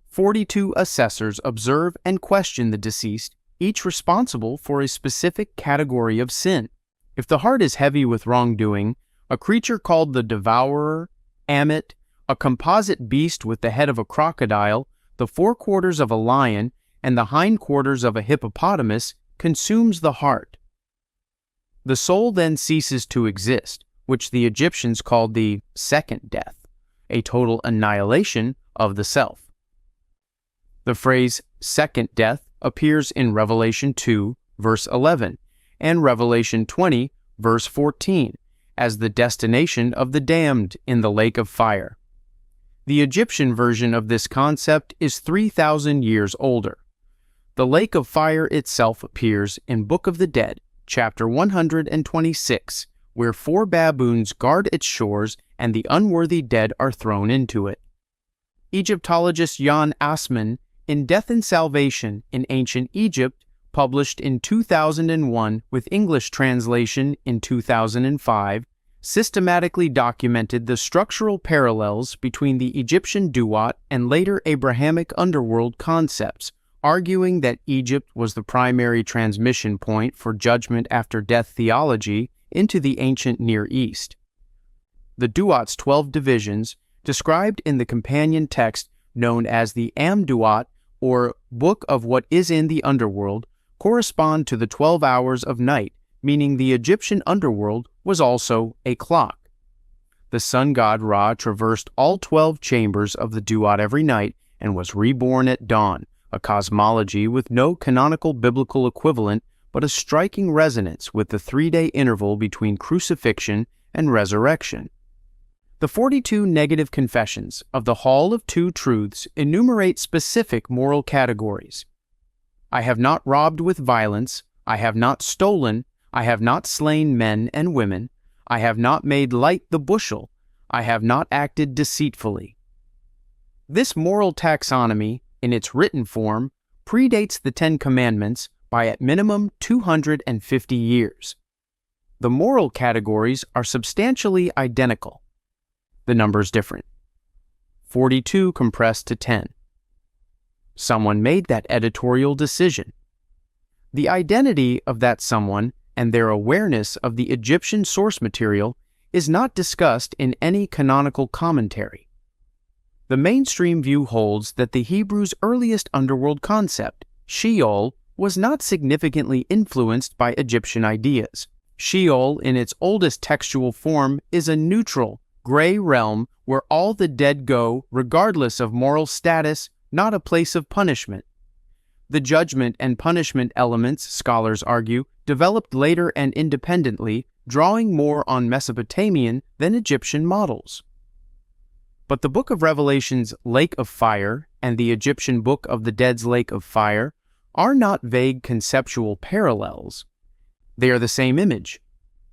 42 assessors observe and question the deceased, each responsible for a specific category of sin. If the heart is heavy with wrongdoing, a creature called the devourer, Amit, a composite beast with the head of a crocodile, the forequarters of a lion, and the hindquarters of a hippopotamus, consumes the heart. The soul then ceases to exist, which the Egyptians called the second death, a total annihilation of the self. The phrase second death appears in Revelation 2, verse 11, and Revelation 20, verse 14, as the destination of the damned in the lake of fire. The Egyptian version of this concept is 3,000 years older. The lake of fire itself appears in Book of the Dead, chapter 126, where 4 baboons guard its shores and the unworthy dead are thrown into it. Egyptologist Jan Assmann, in Death and Salvation in Ancient Egypt, published in 2001 with English translation in 2005, systematically documented the structural parallels between the Egyptian duat and later Abrahamic underworld concepts, arguing that Egypt was the primary transmission point for judgment after death theology into the ancient Near East. The duat's 12 divisions, described in the companion text known as the Amduat, or Book of What Is in the Underworld, correspond to the 12 hours of night, meaning the Egyptian underworld was also a clock. The sun god Ra traversed all 12 chambers of the duat every night and was reborn at dawn, a cosmology with no canonical biblical equivalent but a striking resonance with the 3-day interval between crucifixion and resurrection. The 42 negative confessions of the Hall of Two Truths enumerate specific moral categories. I have not robbed with violence, I have not stolen, I have not slain men and women, I have not made light the bushel, I have not acted deceitfully. This moral taxonomy, in its written form, predates the 10 Commandments by at minimum 250 years. The moral categories are substantially identical. The numbers different. 42 compressed to 10. Someone made that editorial decision. The identity of that someone and their awareness of the Egyptian source material is not discussed in any canonical commentary. The mainstream view holds that the Hebrews' earliest underworld concept, Sheol, was not significantly influenced by Egyptian ideas. Sheol, in its oldest textual form, is a neutral, gray realm where all the dead go regardless of moral status, not a place of punishment. The judgment and punishment elements, scholars argue, developed later and independently, drawing more on Mesopotamian than Egyptian models. But the Book of Revelation's Lake of Fire and the Egyptian Book of the Dead's Lake of Fire are not vague conceptual parallels. They are the same image.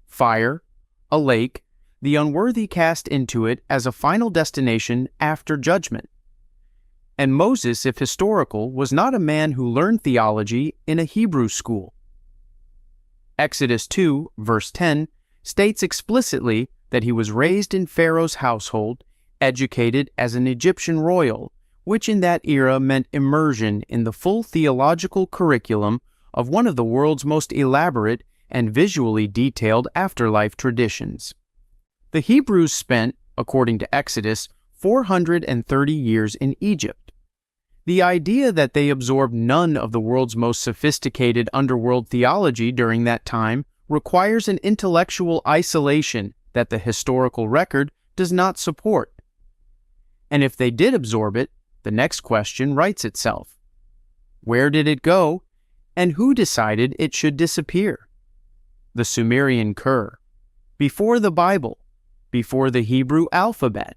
Fire, a lake, the unworthy cast into it as a final destination after judgment. And Moses, if historical, was not a man who learned theology in a Hebrew school. Exodus 2, verse 10, states explicitly that he was raised in Pharaoh's household, educated as an Egyptian royal, which in that era meant immersion in the full theological curriculum of one of the world's most elaborate and visually detailed afterlife traditions. The Hebrews spent, according to Exodus, 430 years in Egypt. The idea that they absorbed none of the world's most sophisticated underworld theology during that time requires an intellectual isolation that the historical record does not support. And if they did absorb it, the next question writes itself. Where did it go, and who decided it should disappear? The Sumerian Kur. Before the Bible. Before the Hebrew alphabet.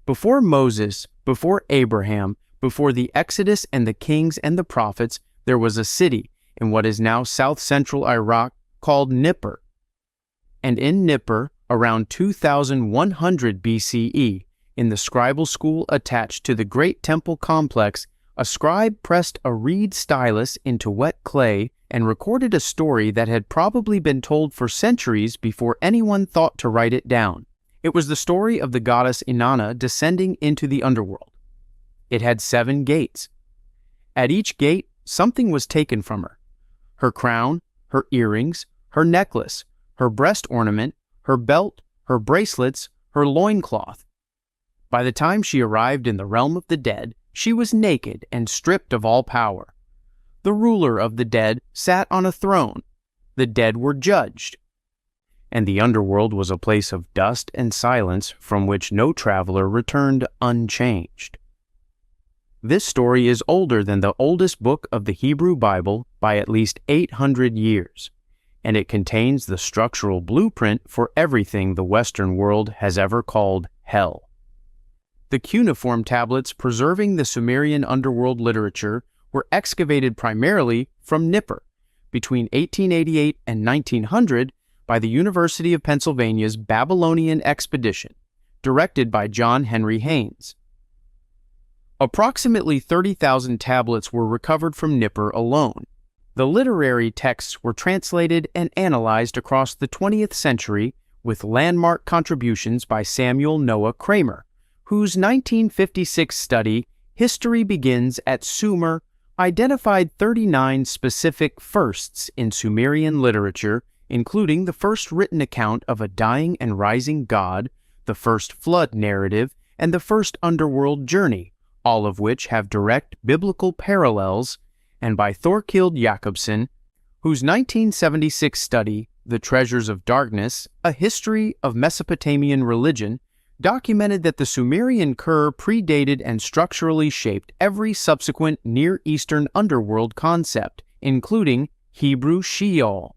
Before Moses, before Abraham, before the Exodus and the kings and the prophets, there was a city in what is now south-central Iraq called Nippur. And in Nippur, around 2100 BCE, in the scribal school attached to the great temple complex, a scribe pressed a reed stylus into wet clay and recorded a story that had probably been told for centuries before anyone thought to write it down. It was the story of the goddess Inanna descending into the underworld. It had 7 gates. At each gate, something was taken from her. Her crown, her earrings, her necklace, her breast ornament, her belt, her bracelets, her loincloth. By the time she arrived in the realm of the dead, she was naked and stripped of all power. The ruler of the dead sat on a throne. The dead were judged. And the underworld was a place of dust and silence from which no traveler returned unchanged. This story is older than the oldest book of the Hebrew Bible by at least 800 years, and it contains the structural blueprint for everything the Western world has ever called hell. The cuneiform tablets preserving the Sumerian underworld literature were excavated primarily from Nippur between 1888 and 1900 by the University of Pennsylvania's Babylonian expedition, directed by John Henry Haynes. Approximately 30,000 tablets were recovered from Nippur alone. The literary texts were translated and analyzed across the 20th century with landmark contributions by Samuel Noah Kramer, whose 1956 study, History Begins at Sumer, identified 39 specific firsts in Sumerian literature, including the first written account of a dying and rising god, the first flood narrative, and the first underworld journey, all of which have direct biblical parallels, and by Thorkild Jacobsen, whose 1976 study, The Treasures of Darkness, A History of Mesopotamian Religion, documented that the Sumerian Kur predated and structurally shaped every subsequent Near Eastern underworld concept, including Hebrew Sheol.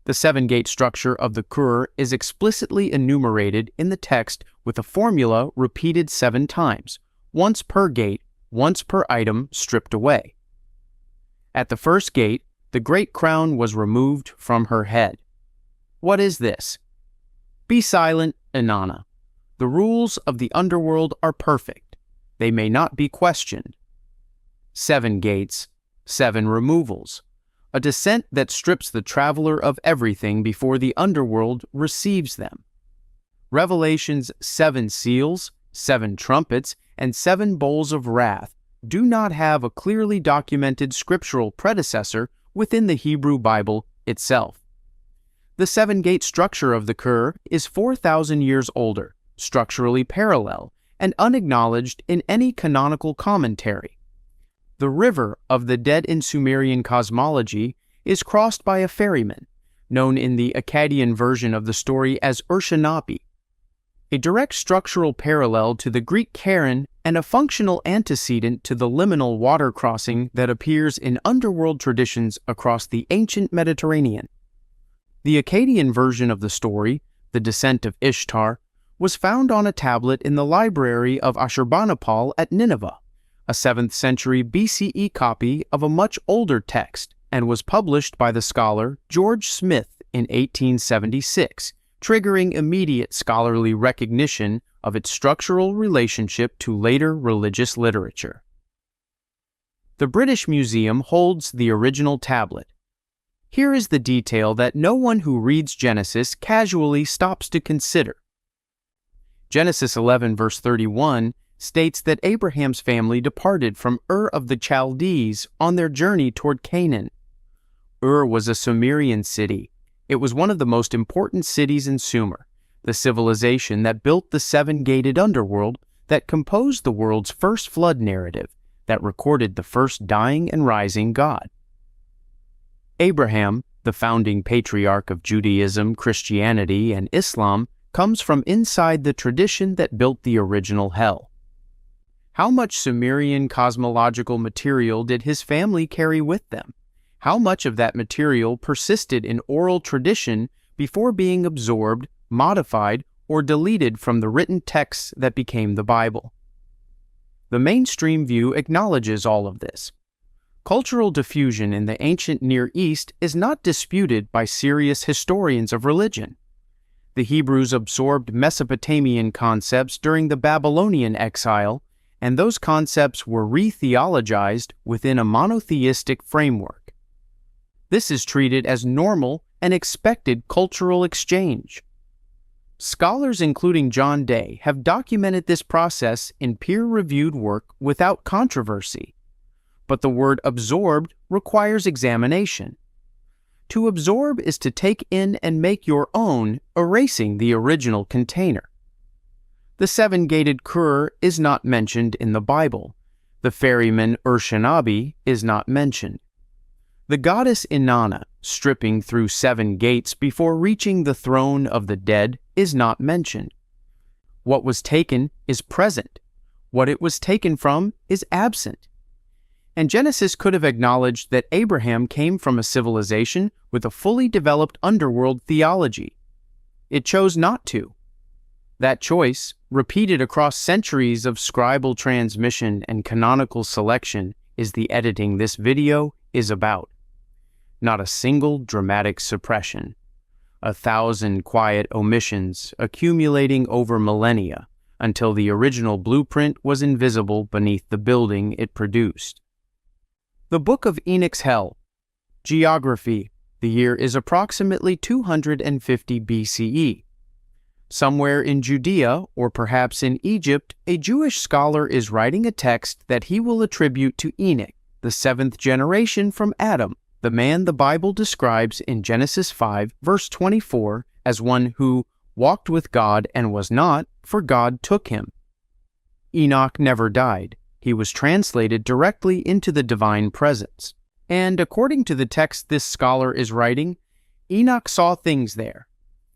The seven-gate structure of the Kur is explicitly enumerated in the text with a formula repeated 7 times, once per gate, once per item stripped away. At the first gate, the great crown was removed from her head. What is this? Be silent, Inanna. The rules of the underworld are perfect. They may not be questioned. 7 gates, 7 removals. A descent that strips the traveler of everything before the underworld receives them. Revelation's 7 seals, 7 trumpets, and 7 bowls of wrath do not have a clearly documented scriptural predecessor within the Hebrew Bible itself. The 7-gate structure of the Kur is 4,000 years older, structurally parallel, and unacknowledged in any canonical commentary. The river of the dead in Sumerian cosmology is crossed by a ferryman, known in the Akkadian version of the story as Urshanabi, a direct structural parallel to the Greek Charon and a functional antecedent to the liminal water crossing that appears in underworld traditions across the ancient Mediterranean. The Akkadian version of the story, The Descent of Ishtar, was found on a tablet in the library of Ashurbanipal at Nineveh, a 7th century BCE copy of a much older text, and was published by the scholar George Smith in 1876, triggering immediate scholarly recognition of its structural relationship to later religious literature. The British Museum holds the original tablet. Here is the detail that no one who reads Genesis casually stops to consider. Genesis 11 verse 31 states that Abraham's family departed from Ur of the Chaldees on their journey toward Canaan. Ur was a Sumerian city. It was one of the most important cities in Sumer, the civilization that built the 7-gated underworld that composed the world's first flood narrative that recorded the first dying and rising God. Abraham, the founding patriarch of Judaism, Christianity, and Islam, comes from inside the tradition that built the original hell. How much Sumerian cosmological material did his family carry with them? How much of that material persisted in oral tradition before being absorbed, modified, or deleted from the written texts that became the Bible? The mainstream view acknowledges all of this. Cultural diffusion in the ancient Near East is not disputed by serious historians of religion. The Hebrews absorbed Mesopotamian concepts during the Babylonian exile, and those concepts were re-theologized within a monotheistic framework. This is treated as normal and expected cultural exchange. Scholars including John Day have documented this process in peer-reviewed work without controversy. But the word absorbed requires examination. To absorb is to take in and make your own, erasing the original container. The 7-gated Kur is not mentioned in the Bible. The ferryman Urshanabi is not mentioned. The goddess Inanna, stripping through 7 gates before reaching the throne of the dead, is not mentioned. What was taken is present. What it was taken from is absent. And Genesis could have acknowledged that Abraham came from a civilization with a fully developed underworld theology. It chose not to. That choice, repeated across centuries of scribal transmission and canonical selection, is the editing this video is about. Not a single dramatic suppression. 1,000 quiet omissions accumulating over millennia until the original blueprint was invisible beneath the building it produced. The Book of Enoch's Hell. Geography. The year is approximately 250 BCE. Somewhere in Judea, or perhaps in Egypt, a Jewish scholar is writing a text that he will attribute to Enoch, the seventh generation from Adam, the man the Bible describes in Genesis 5, verse 24, as one who walked with God and was not, for God took him. Enoch never died. He was translated directly into the divine presence. And according to the text this scholar is writing, Enoch saw things there.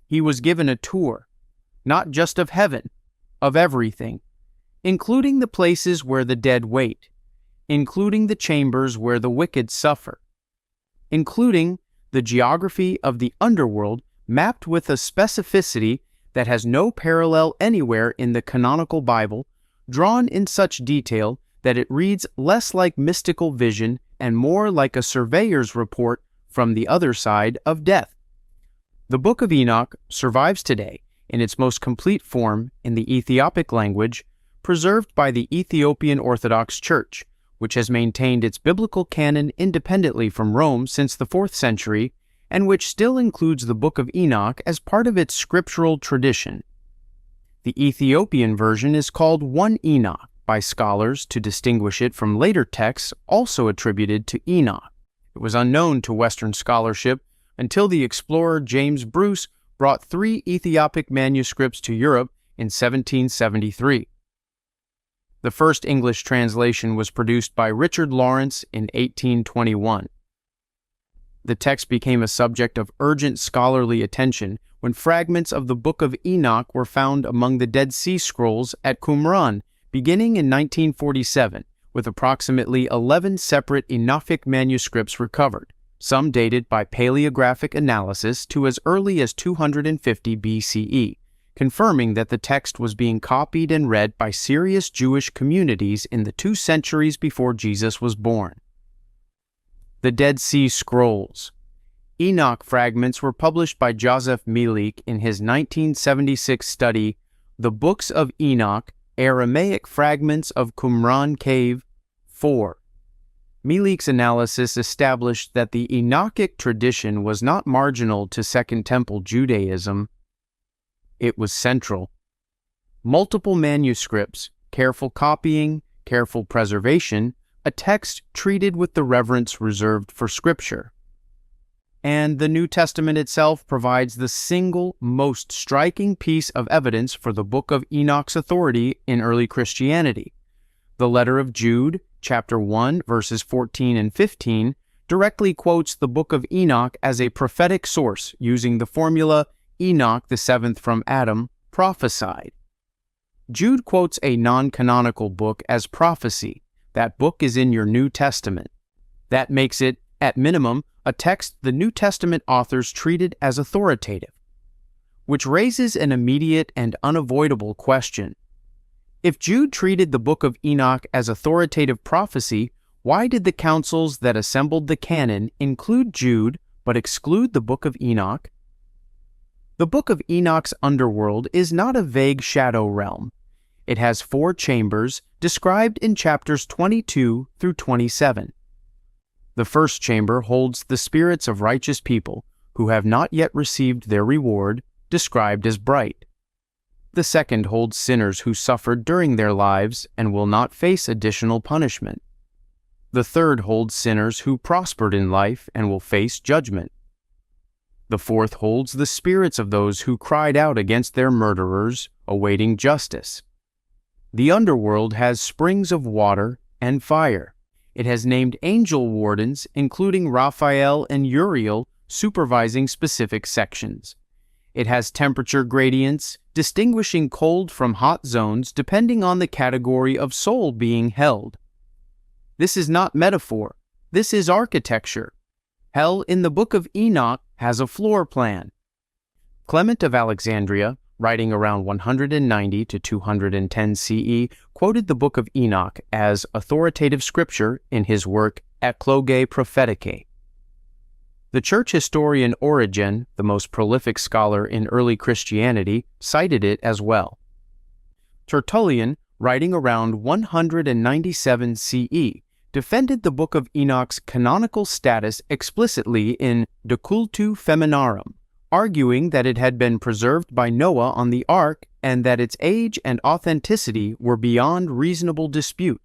He was given a tour, not just of heaven, of everything, including the places where the dead wait, including the chambers where the wicked suffer, including the geography of the underworld mapped with a specificity that has no parallel anywhere in the canonical Bible, drawn in such detail that it reads less like mystical vision and more like a surveyor's report from the other side of death. The Book of Enoch survives today in its most complete form in the Ethiopic language, preserved by the Ethiopian Orthodox Church, which has maintained its biblical canon independently from Rome since the 4th century, and which still includes the Book of Enoch as part of its scriptural tradition. The Ethiopian version is called 1 Enoch by scholars to distinguish it from later texts also attributed to Enoch. It was unknown to Western scholarship until the explorer James Bruce brought 3 Ethiopic manuscripts to Europe in 1773. The first English translation was produced by Richard Lawrence in 1821. The text became a subject of urgent scholarly attention when fragments of the Book of Enoch were found among the Dead Sea Scrolls at Qumran, beginning in 1947, with approximately 11 separate Enochic manuscripts recovered, some dated by paleographic analysis to as early as 250 BCE, confirming that the text was being copied and read by serious Jewish communities in the 2 centuries before Jesus was born. The Dead Sea Scrolls. Enoch fragments were published by Joseph Mielik in his 1976 study, The Books of Enoch, Aramaic Fragments of Qumran Cave, 4. Mielik's analysis established that the Enochic tradition was not marginal to Second Temple Judaism. It was central. Multiple manuscripts, careful copying, careful preservation, a text treated with the reverence reserved for Scripture. And the New Testament itself provides the single most striking piece of evidence for the Book of Enoch's authority in early Christianity. The letter of Jude, chapter 1, verses 14 and 15, directly quotes the Book of Enoch as a prophetic source using the formula Enoch, the seventh from Adam, prophesied. Jude quotes a non-canonical book as prophecy. That book is in your New Testament. That makes it, at minimum, a text the New Testament authors treated as authoritative, which raises an immediate and unavoidable question. If Jude treated the Book of Enoch as authoritative prophecy, why did the councils that assembled the canon include Jude but exclude the Book of Enoch? The Book of Enoch's underworld is not a vague shadow realm. It has 4 chambers described in chapters 22 through 27. The first chamber holds the spirits of righteous people who have not yet received their reward, described as bright. The second holds sinners who suffered during their lives and will not face additional punishment. The third holds sinners who prospered in life and will face judgment. The fourth holds the spirits of those who cried out against their murderers, awaiting justice. The underworld has springs of water and fire. It has named angel wardens, including Raphael and Uriel, supervising specific sections. It has temperature gradients, distinguishing cold from hot zones depending on the category of soul being held. This is not metaphor. This is architecture. Hell in the Book of Enoch has a floor plan. Clement of Alexandria, writing around 190 to 210 CE, quoted the Book of Enoch as authoritative scripture in his work Eclogae Propheticae. The church historian Origen, the most prolific scholar in early Christianity, cited it as well. Tertullian, writing around 197 CE, defended the Book of Enoch's canonical status explicitly in De Cultu Feminarum, arguing that it had been preserved by Noah on the ark and that its age and authenticity were beyond reasonable dispute.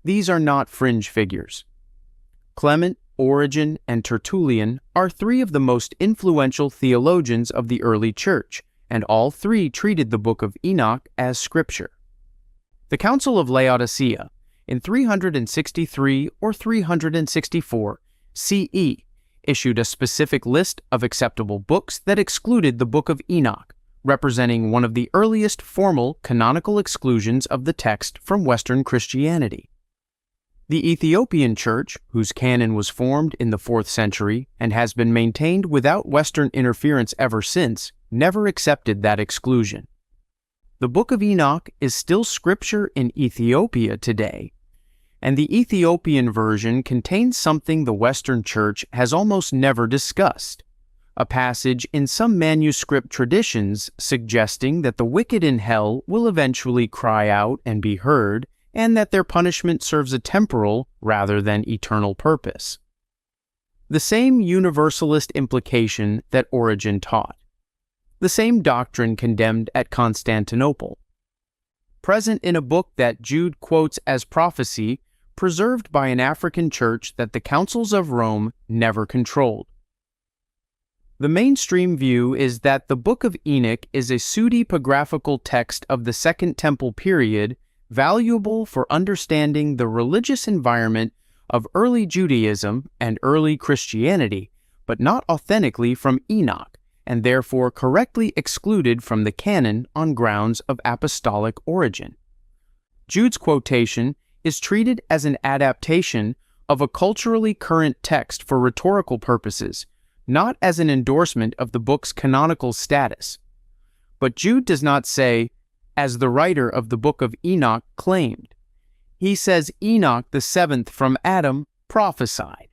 These are not fringe figures. Clement, Origen, and Tertullian are three of the most influential theologians of the early Church, and all three treated the Book of Enoch as scripture. The Council of Laodicea, in 363 or 364 CE, issued a specific list of acceptable books that excluded the Book of Enoch, representing one of the earliest formal canonical exclusions of the text from Western Christianity. The Ethiopian Church, whose canon was formed in the 4th century and has been maintained without Western interference ever since, never accepted that exclusion. The Book of Enoch is still scripture in Ethiopia today, and the Ethiopian version contains something the Western Church has almost never discussed, a passage in some manuscript traditions suggesting that the wicked in hell will eventually cry out and be heard, and that their punishment serves a temporal rather than eternal purpose. The same universalist implication that Origen taught. The same doctrine condemned at Constantinople. Present in a book that Jude quotes as prophecy, preserved by an African church that the councils of Rome never controlled. The mainstream view is that the Book of Enoch is a pseudepigraphical text of the Second Temple period, valuable for understanding the religious environment of early Judaism and early Christianity, but not authentically from Enoch, and therefore correctly excluded from the canon on grounds of apostolic origin. Jude's quotation is treated as an adaptation of a culturally current text for rhetorical purposes, not as an endorsement of the book's canonical status. But Jude does not say, as the writer of the Book of Enoch claimed. He says Enoch the seventh from Adam prophesied.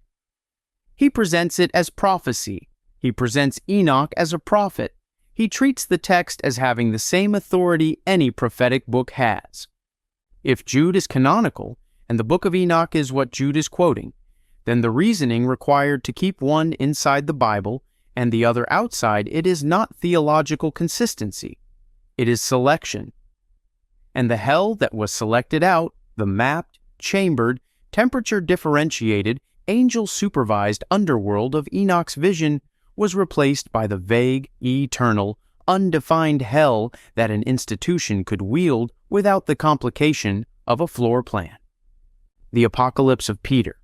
He presents it as prophecy. He presents Enoch as a prophet. He treats the text as having the same authority any prophetic book has. If Jude is canonical, and the Book of Enoch is what Jude is quoting, then the reasoning required to keep one inside the Bible and the other outside it is not theological consistency. It is selection. And the hell that was selected out, the mapped, chambered, temperature-differentiated, angel-supervised underworld of Enoch's vision was replaced by the vague, eternal, undefined hell that an institution could wield without the complication of a floor plan. The Apocalypse of Peter.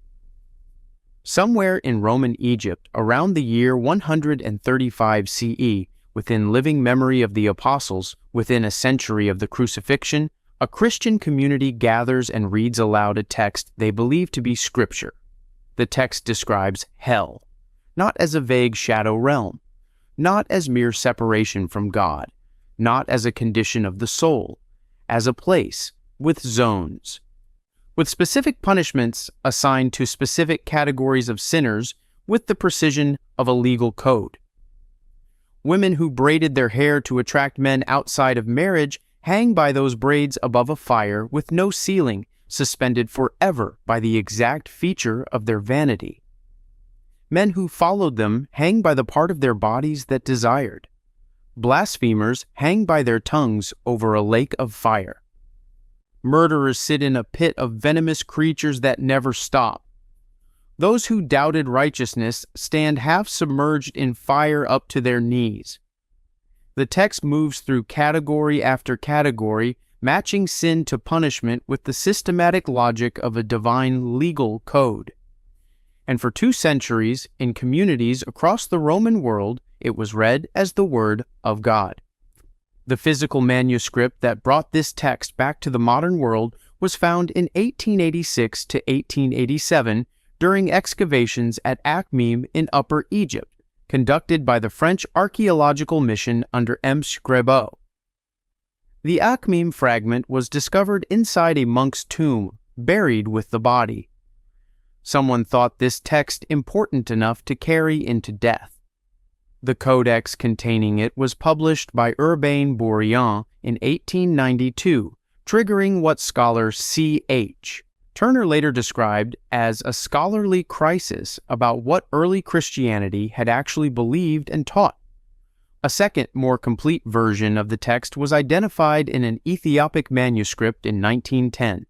Somewhere in Roman Egypt around the year 135 CE, within living memory of the apostles, within a century of the crucifixion, a Christian community gathers and reads aloud a text they believe to be scripture. The text describes hell, not as a vague shadow realm, not as mere separation from God, not as a condition of the soul, as a place with zones, with specific punishments assigned to specific categories of sinners with the precision of a legal code. Women who braided their hair to attract men outside of marriage hang by those braids above a fire with no ceiling, suspended forever by the exact feature of their vanity. Men who followed them hang by the part of their bodies that desired. Blasphemers hang by their tongues over a lake of fire. Murderers sit in a pit of venomous creatures that never stop. Those who doubted righteousness stand half submerged in fire up to their knees. The text moves through category after category, matching sin to punishment with the systematic logic of a divine legal code. And for 2 centuries, in communities across the Roman world, it was read as the Word of God. The physical manuscript that brought this text back to the modern world was found in 1886 to 1887 during excavations at Akhmim in Upper Egypt, conducted by the French archaeological mission under M. Screbeau. The Akhmim fragment was discovered inside a monk's tomb, buried with the body. Someone thought this text important enough to carry into death. The codex containing it was published by Urbain Bourriant in 1892, triggering what scholar C.H. Turner later described as a scholarly crisis about what early Christianity had actually believed and taught. A second, more complete version of the text was identified in an Ethiopic manuscript in 1910.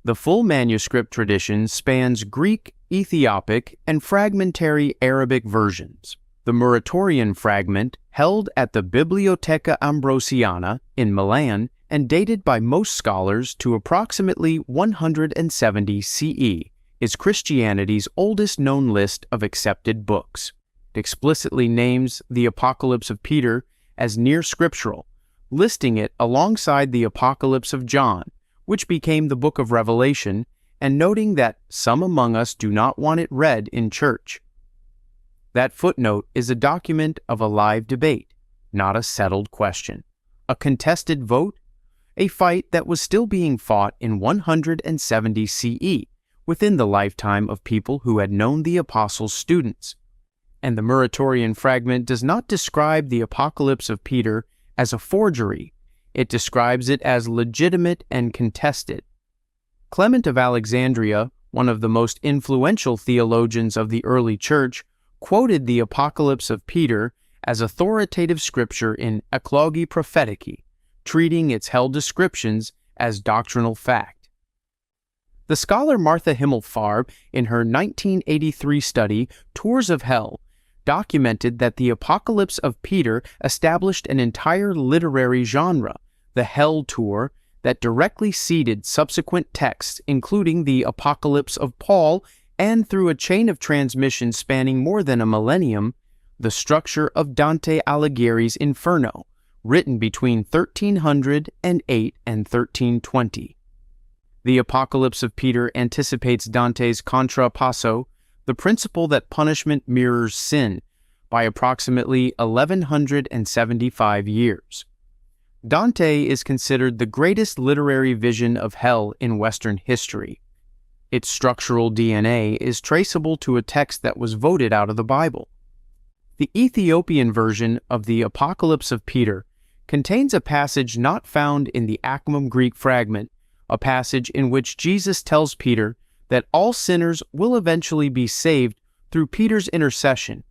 The full manuscript tradition spans Greek, Ethiopic, and fragmentary Arabic versions. The Muratorian fragment, held at the Biblioteca Ambrosiana in Milan and dated by most scholars to approximately 170 CE, is Christianity's oldest known list of accepted books. It explicitly names the Apocalypse of Peter as near-scriptural, listing it alongside the Apocalypse of John, which became the Book of Revelation, and noting that some among us do not want it read in church. That footnote is a document of a live debate, not a settled question. A contested vote? A fight that was still being fought in 170 CE, within the lifetime of people who had known the apostles' students. And the Muratorian fragment does not describe the Apocalypse of Peter as a forgery. It describes it as legitimate and contested. Clement of Alexandria, one of the most influential theologians of the early church, quoted the Apocalypse of Peter as authoritative scripture in Eclogi Prophetici, treating its held descriptions as doctrinal fact. The scholar Martha Himmelfarb, in her 1983 study, Tours of Hell, documented that the Apocalypse of Peter established an entire literary genre, the Hell Tour, that directly seeded subsequent texts, including the Apocalypse of Paul, and through a chain of transmission spanning more than a millennium, the structure of Dante Alighieri's Inferno, written between 1308 and 1320. The Apocalypse of Peter anticipates Dante's Contrapasso, the principle that punishment mirrors sin, by approximately 1175 years. Dante is considered the greatest literary vision of hell in Western history. Its structural DNA is traceable to a text that was voted out of the Bible. The Ethiopian version of the Apocalypse of Peter contains a passage not found in the Acmum Greek fragment, a passage in which Jesus tells Peter that all sinners will eventually be saved through Peter's intercession,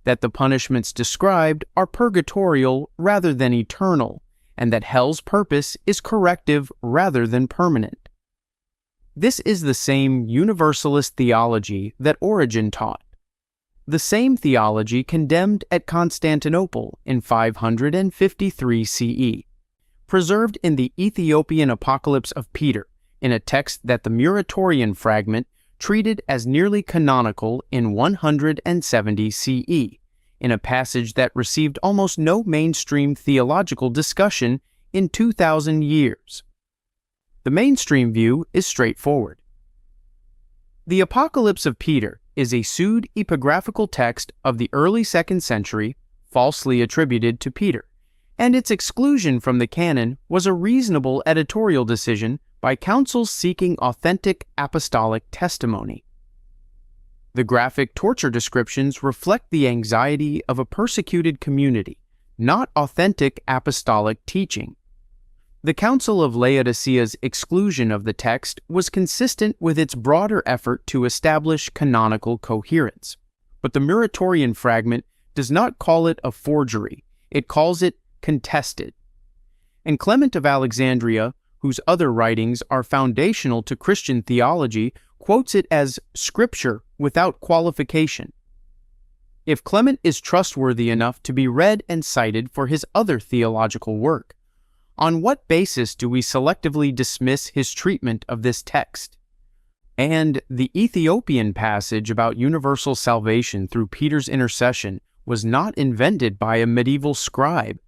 that the punishments described are purgatorial rather than eternal, and that hell's purpose is corrective rather than permanent. This is the same universalist theology that Origen taught. The same theology condemned at Constantinople in 553 CE, preserved in the Ethiopian Apocalypse of Peter, in a text that the Muratorian fragment treated as nearly canonical in 170 CE, in a passage that received almost no mainstream theological discussion in 2,000 years. The mainstream view is straightforward. The Apocalypse of Peter is a pseudo-epigraphical text of the early 2nd century, falsely attributed to Peter, and its exclusion from the canon was a reasonable editorial decision by councils seeking authentic apostolic testimony. The graphic torture descriptions reflect the anxiety of a persecuted community, not authentic apostolic teaching. The Council of Laodicea's exclusion of the text was consistent with its broader effort to establish canonical coherence, but the Muratorian fragment does not call it a forgery, it calls it contested. And Clement of Alexandria, whose other writings are foundational to Christian theology, quotes it as scripture without qualification. If Clement is trustworthy enough to be read and cited for his other theological work, on what basis do we selectively dismiss his treatment of this text? And the Ethiopian passage about universal salvation through Peter's intercession was not invented by a medieval scribe.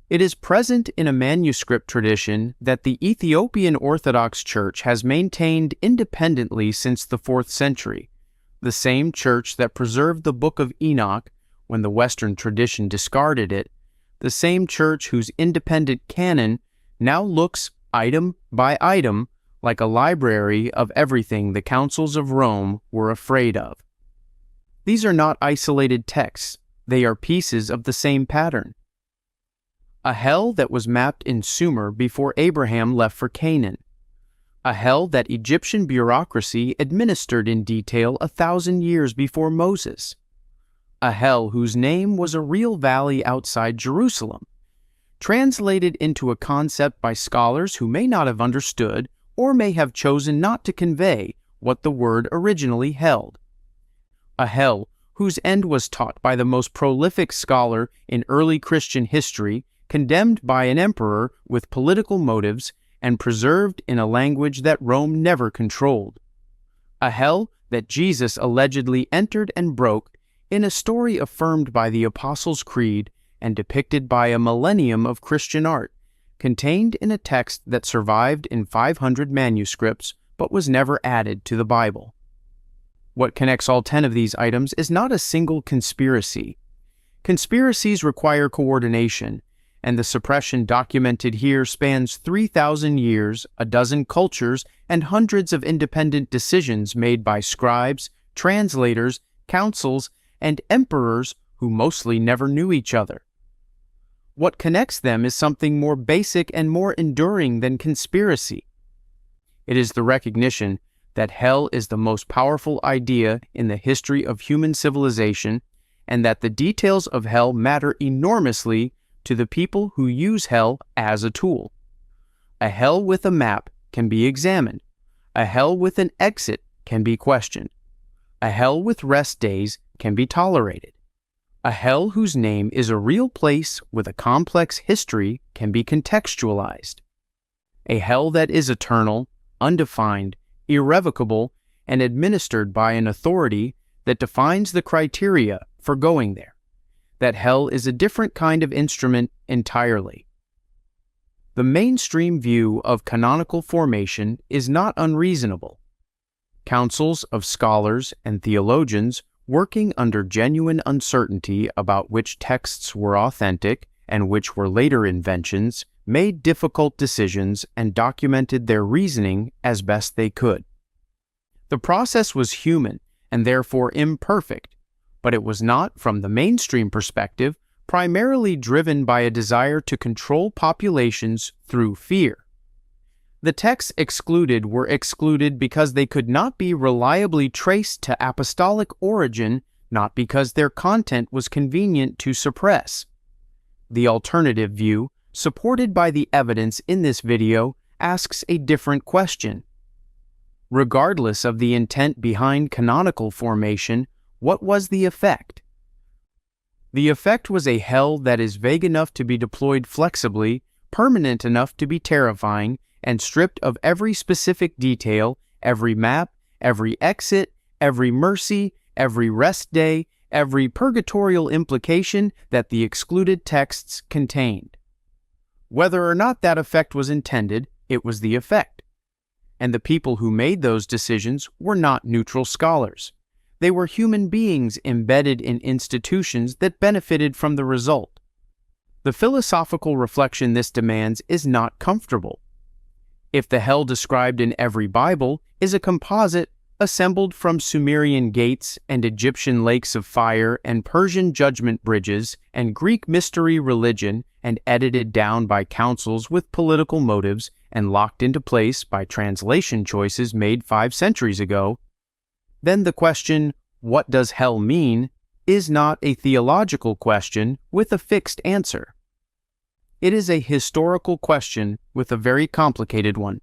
It is present in a manuscript tradition that the Ethiopian Orthodox Church has maintained independently since the 4th century, the same church that preserved the Book of Enoch when the Western tradition discarded it, the same church whose independent canon now looks, item by item, like a library of everything the councils of Rome were afraid of. These are not isolated texts, they are pieces of the same pattern. a hell that was mapped in Sumer before Abraham left for Canaan, a hell that Egyptian bureaucracy administered in detail 1,000 years before Moses, a hell whose name was a real valley outside Jerusalem, translated into a concept by scholars who may not have understood or may have chosen not to convey what the word originally held, a hell whose end was taught by the most prolific scholar in early Christian history, condemned by an emperor with political motives, and preserved in a language that Rome never controlled, a hell that Jesus allegedly entered and broke in a story affirmed by the Apostles' Creed and depicted by a millennium of Christian art, contained in a text that survived in 500 manuscripts but was never added to the Bible. What connects all 10 of these items is not a single conspiracy. Conspiracies require coordination, and the suppression documented here spans 3,000 years, a dozen cultures, and hundreds of independent decisions made by scribes, translators, councils, and emperors who mostly never knew each other. What connects them is something more basic and more enduring than conspiracy. It is the recognition that hell is the most powerful idea in the history of human civilization, and that the details of hell matter enormously to the people who use hell as a tool. A hell with a map can be examined. A hell with an exit can be questioned. A hell with rest days can be tolerated. A hell whose name is a real place with a complex history can be contextualized. A hell that is eternal, undefined, irrevocable, and administered by an authority that defines the criteria for going there. That hell is a different kind of instrument entirely. The mainstream view of canonical formation is not unreasonable. Councils of scholars and theologians working under genuine uncertainty about which texts were authentic and which were later inventions made difficult decisions and documented their reasoning as best they could. The process was human and therefore imperfect, but it was not, from the mainstream perspective, primarily driven by a desire to control populations through fear. The texts excluded were excluded because they could not be reliably traced to apostolic origin, not because their content was convenient to suppress. The alternative view, supported by the evidence in this video, asks a different question. Regardless of the intent behind canonical formation, what was the effect? The effect was a hell that is vague enough to be deployed flexibly, permanent enough to be terrifying, and stripped of every specific detail, every map, every exit, every mercy, every rest day, every purgatorial implication that the excluded texts contained. Whether or not that effect was intended, it was the effect. And the people who made those decisions were not neutral scholars. They were human beings embedded in institutions that benefited from the result. The philosophical reflection this demands is not comfortable. If the hell described in every Bible is a composite assembled from Sumerian gates and Egyptian lakes of fire and Persian judgment bridges and Greek mystery religion and edited down by councils with political motives and locked into place by translation choices made 5 centuries ago, then the question, what does hell mean, is not a theological question with a fixed answer. It is a historical question with a very complicated one,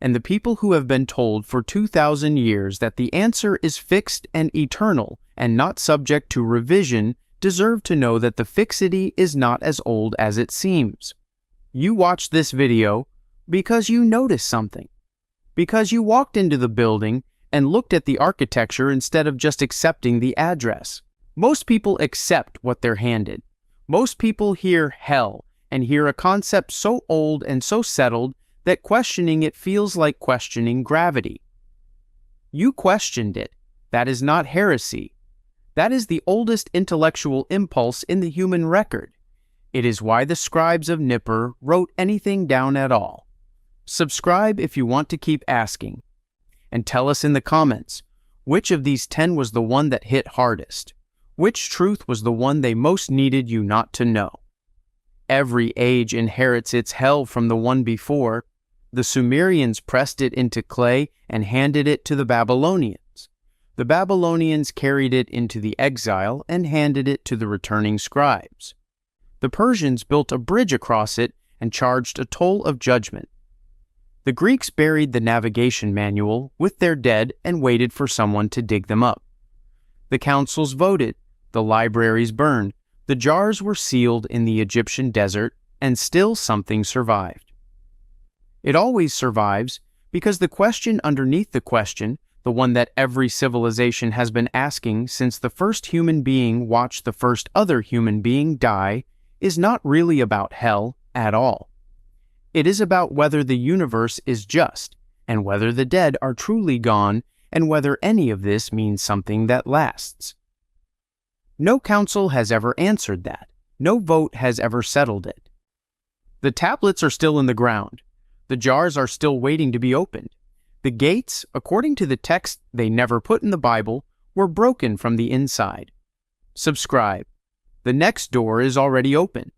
and the people who have been told for 2,000 years that the answer is fixed and eternal and not subject to revision deserve to know that the fixity is not as old as it seems. You watched this video because you noticed something, because you walked into the building and looked at the architecture instead of just accepting the address. Most people accept what they're handed. Most people hear hell and hear a concept so old and so settled that questioning it feels like questioning gravity. You questioned it. That is not heresy. That is the oldest intellectual impulse in the human record. It is why the scribes of Nippur wrote anything down at all. Subscribe if you want to keep asking. And tell us in the comments, which of these 10 was the one that hit hardest? Which truth was the one they most needed you not to know? Every age inherits its hell from the one before. The Sumerians pressed it into clay and handed it to the Babylonians. The Babylonians carried it into the exile and handed it to the returning scribes. The Persians built a bridge across it and charged a toll of judgment. The Greeks buried the navigation manual with their dead and waited for someone to dig them up. The councils voted, the libraries burned, the jars were sealed in the Egyptian desert, and still something survived. It always survives because the question underneath the question, the one that every civilization has been asking since the first human being watched the first other human being die, is not really about hell at all. It is about whether the universe is just, and whether the dead are truly gone, and whether any of this means something that lasts. No council has ever answered that. No vote has ever settled it. The tablets are still in the ground. The jars are still waiting to be opened. The gates, according to the text they never put in the Bible, were broken from the inside. Subscribe. The next door is already open.